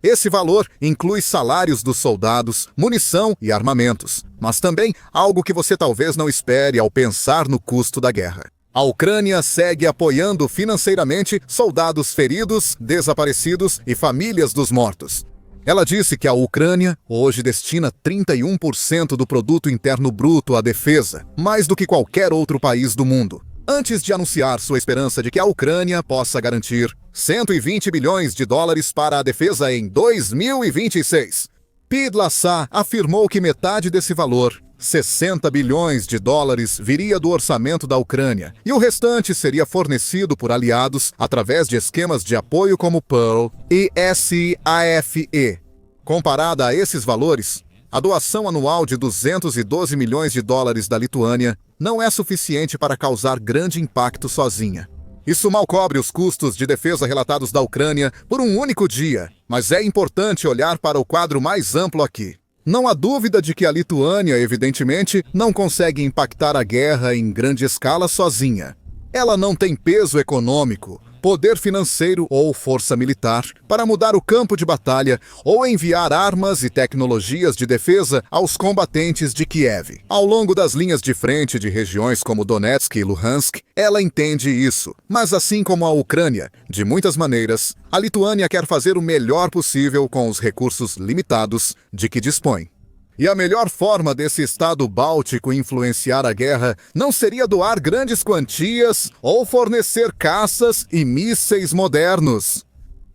Esse valor inclui salários dos soldados, munição e armamentos, mas também algo que você talvez não espere ao pensar no custo da guerra. A Ucrânia segue apoiando financeiramente soldados feridos, desaparecidos e famílias dos mortos. Ela disse que a Ucrânia hoje destina 31% do produto interno bruto à defesa, mais do que qualquer outro país do mundo, antes de anunciar sua esperança de que a Ucrânia possa garantir 120 bilhões de dólares para a defesa em 2026. Pidlassá afirmou que metade desse valor, 60 bilhões de dólares, viria do orçamento da Ucrânia, e o restante seria fornecido por aliados através de esquemas de apoio como Pearl e SAFE. Comparada a esses valores, a doação anual de 212 milhões de dólares da Lituânia não é suficiente para causar grande impacto sozinha. Isso mal cobre os custos de defesa relatados da Ucrânia por um único dia, mas é importante olhar para o quadro mais amplo aqui. Não há dúvida de que a Lituânia, evidentemente, não consegue impactar a guerra em grande escala sozinha. Ela não tem peso econômico, poder financeiro ou força militar para mudar o campo de batalha ou enviar armas e tecnologias de defesa aos combatentes de Kiev. Ao longo das linhas de frente de regiões como Donetsk e Luhansk, ela entende isso. Mas assim como a Ucrânia, de muitas maneiras, a Lituânia quer fazer o melhor possível com os recursos limitados de que dispõe. E a melhor forma desse Estado báltico influenciar a guerra não seria doar grandes quantias ou fornecer caças e mísseis modernos.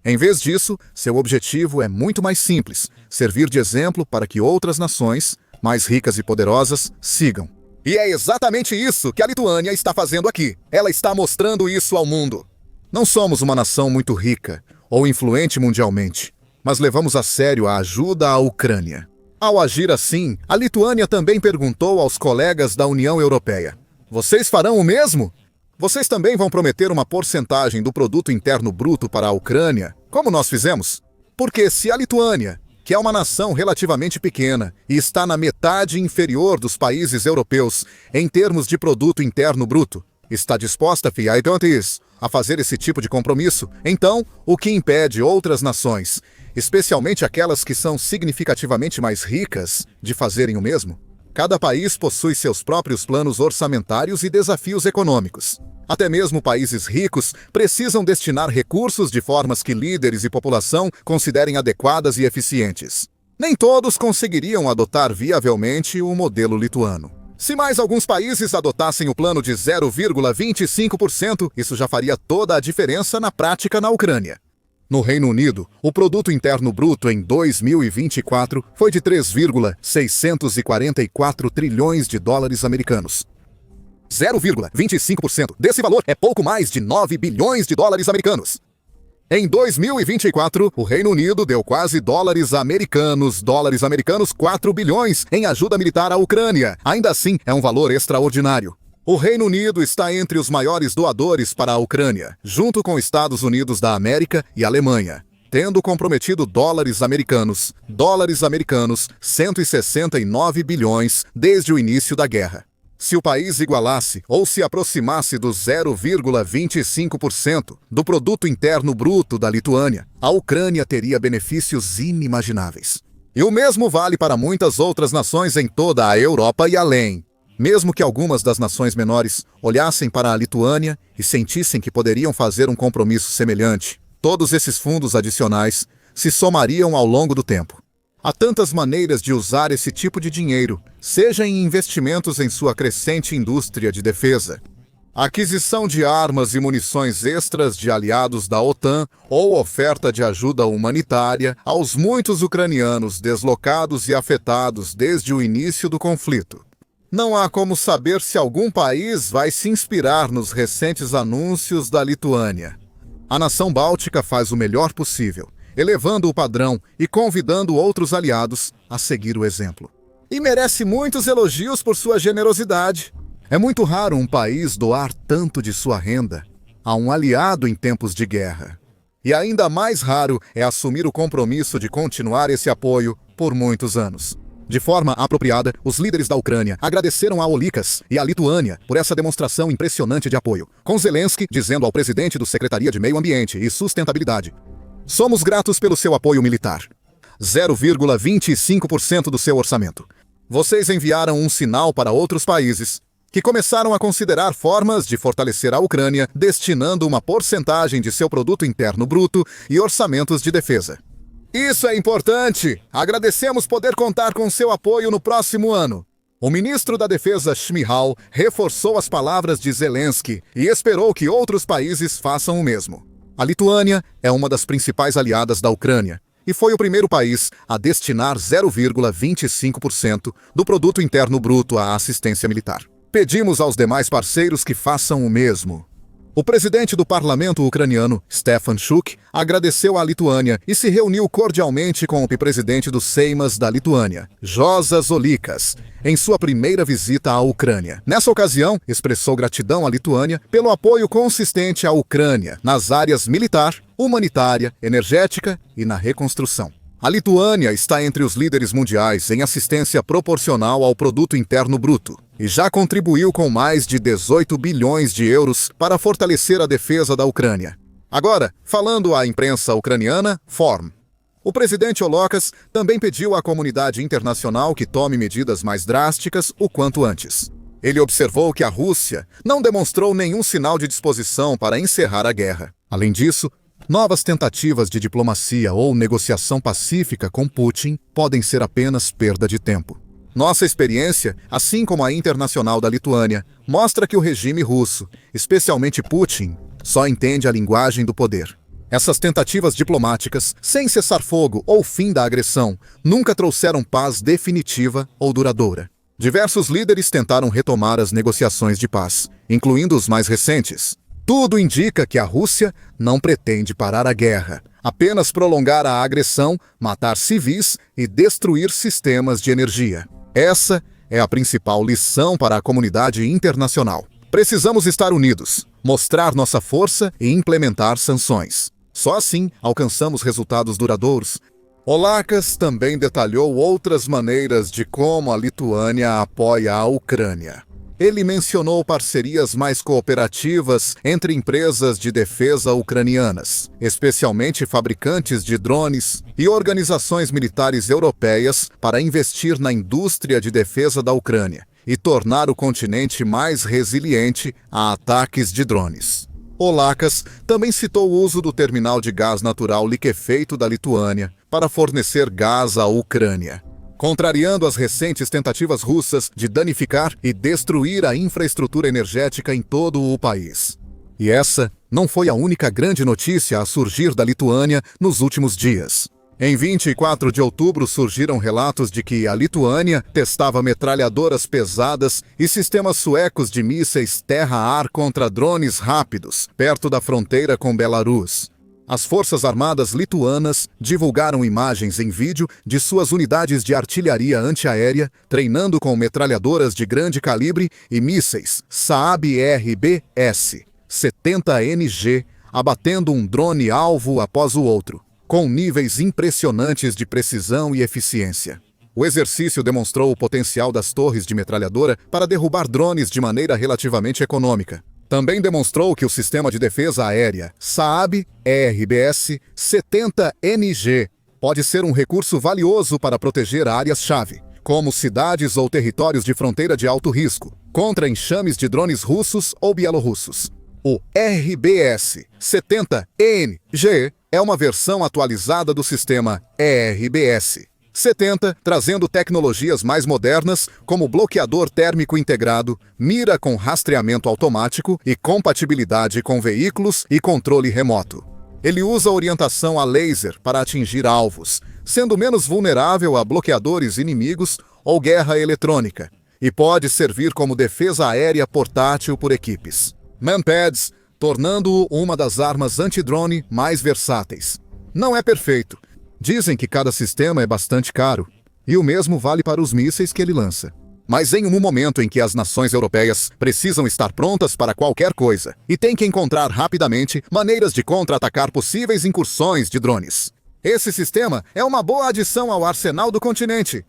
Em vez disso, seu objetivo é muito mais simples: servir de exemplo para que outras nações, mais ricas e poderosas, sigam. E é exatamente isso que a Lituânia está fazendo aqui. Ela está mostrando isso ao mundo. Não somos uma nação muito rica ou influente mundialmente, mas levamos a sério a ajuda à Ucrânia. Ao agir assim, a Lituânia também perguntou aos colegas da União Europeia: vocês farão o mesmo? Vocês também vão prometer uma porcentagem do produto interno bruto para a Ucrânia, como nós fizemos? Porque se a Lituânia, que é uma nação relativamente pequena e está na metade inferior dos países europeus em termos de produto interno bruto, está disposta a fazer esse tipo de compromisso, então o que impede outras nações, especialmente aquelas que são significativamente mais ricas, de fazerem o mesmo? Cada país possui seus próprios planos orçamentários e desafios econômicos. Até mesmo países ricos precisam destinar recursos de formas que líderes e população considerem adequadas e eficientes. Nem todos conseguiriam adotar viavelmente o modelo lituano. Se mais alguns países adotassem o plano de 0,25%, isso já faria toda a diferença na prática na Ucrânia. No Reino Unido, o produto interno bruto em 2024 foi de 3,644 trilhões de dólares americanos. 0,25% desse valor é pouco mais de 9 bilhões de dólares americanos. Em 2024, o Reino Unido deu quase dólares americanos 4 bilhões em ajuda militar à Ucrânia. Ainda assim, é um valor extraordinário. O Reino Unido está entre os maiores doadores para a Ucrânia, junto com Estados Unidos da América e Alemanha, tendo comprometido dólares americanos 169 bilhões desde o início da guerra. Se o país igualasse ou se aproximasse do 0,25% do produto interno bruto da Lituânia, a Ucrânia teria benefícios inimagináveis. E o mesmo vale para muitas outras nações em toda a Europa e além. Mesmo que algumas das nações menores olhassem para a Lituânia e sentissem que poderiam fazer um compromisso semelhante, todos esses fundos adicionais se somariam ao longo do tempo. Há tantas maneiras de usar esse tipo de dinheiro, seja em investimentos em sua crescente indústria de defesa, aquisição de armas e munições extras de aliados da OTAN ou oferta de ajuda humanitária aos muitos ucranianos deslocados e afetados desde o início do conflito. Não há como saber se algum país vai se inspirar nos recentes anúncios da Lituânia. A nação báltica faz o melhor possível, elevando o padrão e convidando outros aliados a seguir o exemplo. E merece muitos elogios por sua generosidade. É muito raro um país doar tanto de sua renda a um aliado em tempos de guerra. E ainda mais raro é assumir o compromisso de continuar esse apoio por muitos anos. De forma apropriada, os líderes da Ucrânia agradeceram a Olikas e à Lituânia por essa demonstração impressionante de apoio, com Zelensky dizendo ao presidente do Secretaria de Meio Ambiente e Sustentabilidade: "Somos gratos pelo seu apoio militar. 0,25% do seu orçamento. Vocês enviaram um sinal para outros países que começaram a considerar formas de fortalecer a Ucrânia destinando uma porcentagem de seu produto interno bruto e orçamentos de defesa. Isso é importante! Agradecemos poder contar com seu apoio no próximo ano." O ministro da Defesa Shmyhal reforçou as palavras de Zelensky e esperou que outros países façam o mesmo. A Lituânia é uma das principais aliadas da Ucrânia e foi o primeiro país a destinar 0,25% do produto interno bruto à assistência militar. Pedimos aos demais parceiros que façam o mesmo. O presidente do parlamento ucraniano, Stefan Shuk, agradeceu à Lituânia e se reuniu cordialmente com o presidente do Seimas da Lituânia, Juozas Olekas, em sua primeira visita à Ucrânia. Nessa ocasião, expressou gratidão à Lituânia pelo apoio consistente à Ucrânia nas áreas militar, humanitária, energética e na reconstrução. A Lituânia está entre os líderes mundiais em assistência proporcional ao produto interno bruto e já contribuiu com mais de 18 bilhões de euros para fortalecer a defesa da Ucrânia. Agora, falando à imprensa ucraniana, Form. O presidente Olekas também pediu à comunidade internacional que tome medidas mais drásticas o quanto antes. Ele observou que a Rússia não demonstrou nenhum sinal de disposição para encerrar a guerra. Além disso, novas tentativas de diplomacia ou negociação pacífica com Putin podem ser apenas perda de tempo. Nossa experiência, assim como a internacional da Lituânia, mostra que o regime russo, especialmente Putin, só entende a linguagem do poder. Essas tentativas diplomáticas, sem cessar-fogo ou fim da agressão, nunca trouxeram paz definitiva ou duradoura. Diversos líderes tentaram retomar as negociações de paz, incluindo os mais recentes. Tudo indica que a Rússia não pretende parar a guerra, apenas prolongar a agressão, matar civis e destruir sistemas de energia. Essa é a principal lição para a comunidade internacional. Precisamos estar unidos, mostrar nossa força e implementar sanções. Só assim alcançamos resultados duradouros. Olekas também detalhou outras maneiras de como a Lituânia apoia a Ucrânia. Ele mencionou parcerias mais cooperativas entre empresas de defesa ucranianas, especialmente fabricantes de drones e organizações militares europeias para investir na indústria de defesa da Ucrânia e tornar o continente mais resiliente a ataques de drones. Olekas também citou o uso do terminal de gás natural liquefeito da Lituânia para fornecer gás à Ucrânia, contrariando as recentes tentativas russas de danificar e destruir a infraestrutura energética em todo o país. E essa não foi a única grande notícia a surgir da Lituânia nos últimos dias. Em 24 de outubro surgiram relatos de que a Lituânia testava metralhadoras pesadas e sistemas suecos de mísseis terra-ar contra drones rápidos, perto da fronteira com Belarus. As Forças Armadas lituanas divulgaram imagens em vídeo de suas unidades de artilharia antiaérea treinando com metralhadoras de grande calibre e mísseis Saab RBS 70NG, abatendo um drone-alvo após o outro, com níveis impressionantes de precisão e eficiência. O exercício demonstrou o potencial das torres de metralhadora para derrubar drones de maneira relativamente econômica. Também demonstrou que o sistema de defesa aérea Saab RBS 70NG pode ser um recurso valioso para proteger áreas-chave, como cidades ou territórios de fronteira de alto risco, contra enxames de drones russos ou bielorrussos. O RBS 70NG é uma versão atualizada do sistema RBS 70, trazendo tecnologias mais modernas, como bloqueador térmico integrado, mira com rastreamento automático e compatibilidade com veículos e controle remoto. Ele usa orientação a laser para atingir alvos, sendo menos vulnerável a bloqueadores inimigos ou guerra eletrônica, e pode servir como defesa aérea portátil por equipes. Manpads, tornando-o uma das armas anti-drone mais versáteis. Não é perfeito. Dizem que cada sistema é bastante caro, e o mesmo vale para os mísseis que ele lança. Mas em um momento em que as nações europeias precisam estar prontas para qualquer coisa e têm que encontrar rapidamente maneiras de contra-atacar possíveis incursões de drones. Esse sistema é uma boa adição ao arsenal do continente.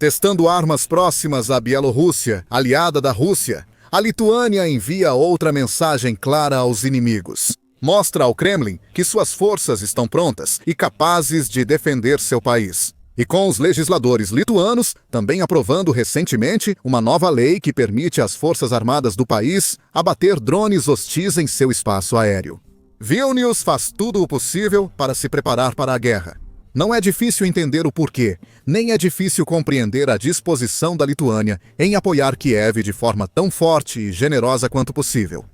Testando armas próximas à Bielorrússia, aliada da Rússia, a Lituânia envia outra mensagem clara aos inimigos. Mostra ao Kremlin que suas forças estão prontas e capazes de defender seu país. E com os legisladores lituanos também aprovando recentemente uma nova lei que permite às forças armadas do país abater drones hostis em seu espaço aéreo. Vilnius faz tudo o possível para se preparar para a guerra. Não é difícil entender o porquê, nem é difícil compreender a disposição da Lituânia em apoiar Kiev de forma tão forte e generosa quanto possível.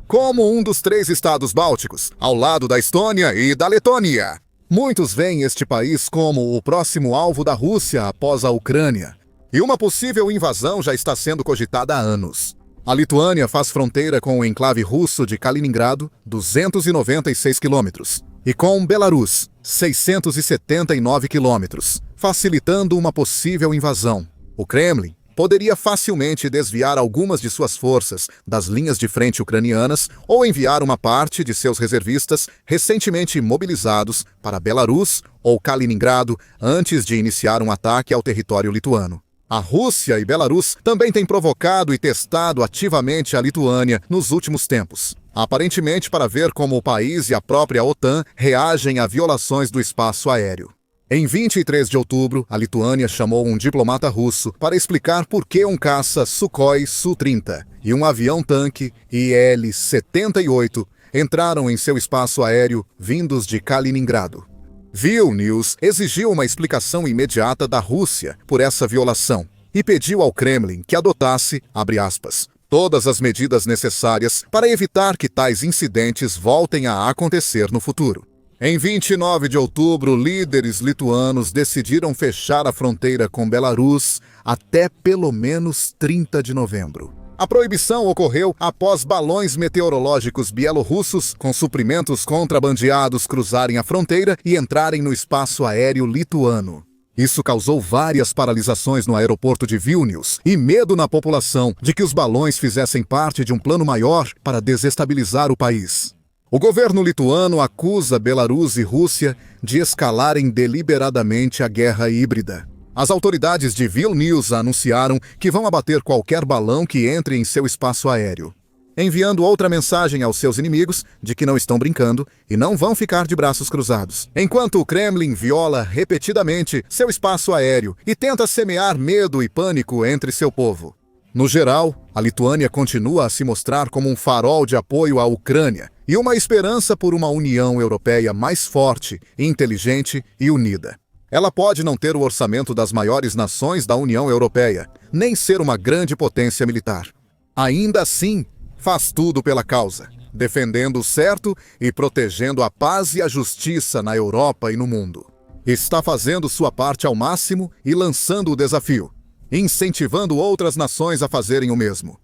Como um dos 3 estados bálticos, ao lado da Estônia e da Letônia. Muitos veem este país como o próximo alvo da Rússia após a Ucrânia, e uma possível invasão já está sendo cogitada há anos. A Lituânia faz fronteira com o enclave russo de Kaliningrado, 296 quilômetros, e com Belarus, 679 quilômetros, facilitando uma possível invasão. O Kremlin poderia facilmente desviar algumas de suas forças das linhas de frente ucranianas ou enviar uma parte de seus reservistas recentemente mobilizados para Belarus ou Kaliningrado antes de iniciar um ataque ao território lituano. A Rússia e Belarus também têm provocado e testado ativamente a Lituânia nos últimos tempos, aparentemente para ver como o país e a própria OTAN reagem a violações do espaço aéreo. Em 23 de outubro, a Lituânia chamou um diplomata russo para explicar por que um caça Sukhoi Su-30 e um avião-tanque Il-78 entraram em seu espaço aéreo vindos de Kaliningrado. Vilnius exigiu uma explicação imediata da Rússia por essa violação e pediu ao Kremlin que adotasse, abre aspas, todas as medidas necessárias para evitar que tais incidentes voltem a acontecer no futuro. Em 29 de outubro, líderes lituanos decidiram fechar a fronteira com Belarus até pelo menos 30 de novembro. A proibição ocorreu após balões meteorológicos bielorrussos com suprimentos contrabandeados cruzarem a fronteira e entrarem no espaço aéreo lituano. Isso causou várias paralisações no aeroporto de Vilnius e medo na população de que os balões fizessem parte de um plano maior para desestabilizar o país. O governo lituano acusa Belarus e Rússia de escalarem deliberadamente a guerra híbrida. As autoridades de Vilnius anunciaram que vão abater qualquer balão que entre em seu espaço aéreo, enviando outra mensagem aos seus inimigos de que não estão brincando e não vão ficar de braços cruzados. Enquanto o Kremlin viola repetidamente seu espaço aéreo e tenta semear medo e pânico entre seu povo. No geral, a Lituânia continua a se mostrar como um farol de apoio à Ucrânia e uma esperança por uma União Europeia mais forte, inteligente e unida. Ela pode não ter o orçamento das maiores nações da União Europeia, nem ser uma grande potência militar. Ainda assim, faz tudo pela causa, defendendo o certo e protegendo a paz e a justiça na Europa e no mundo. Está fazendo sua parte ao máximo e lançando o desafio, incentivando outras nações a fazerem o mesmo.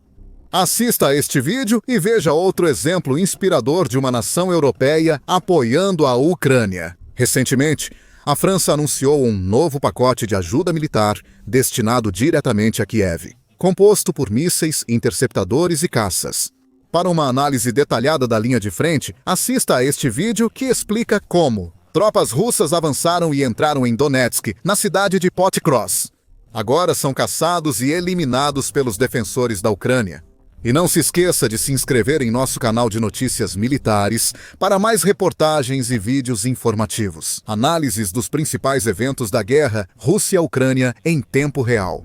Assista a este vídeo e veja outro exemplo inspirador de uma nação europeia apoiando a Ucrânia. Recentemente, a França anunciou um novo pacote de ajuda militar destinado diretamente a Kiev, composto por mísseis, interceptadores e caças. Para uma análise detalhada da linha de frente, assista a este vídeo que explica como tropas russas avançaram e entraram em Donetsk, na cidade de Pokrovsk. Agora são caçados e eliminados pelos defensores da Ucrânia. E não se esqueça de se inscrever em nosso canal de notícias militares para mais reportagens e vídeos informativos. Análises dos principais eventos da guerra Rússia-Ucrânia em tempo real.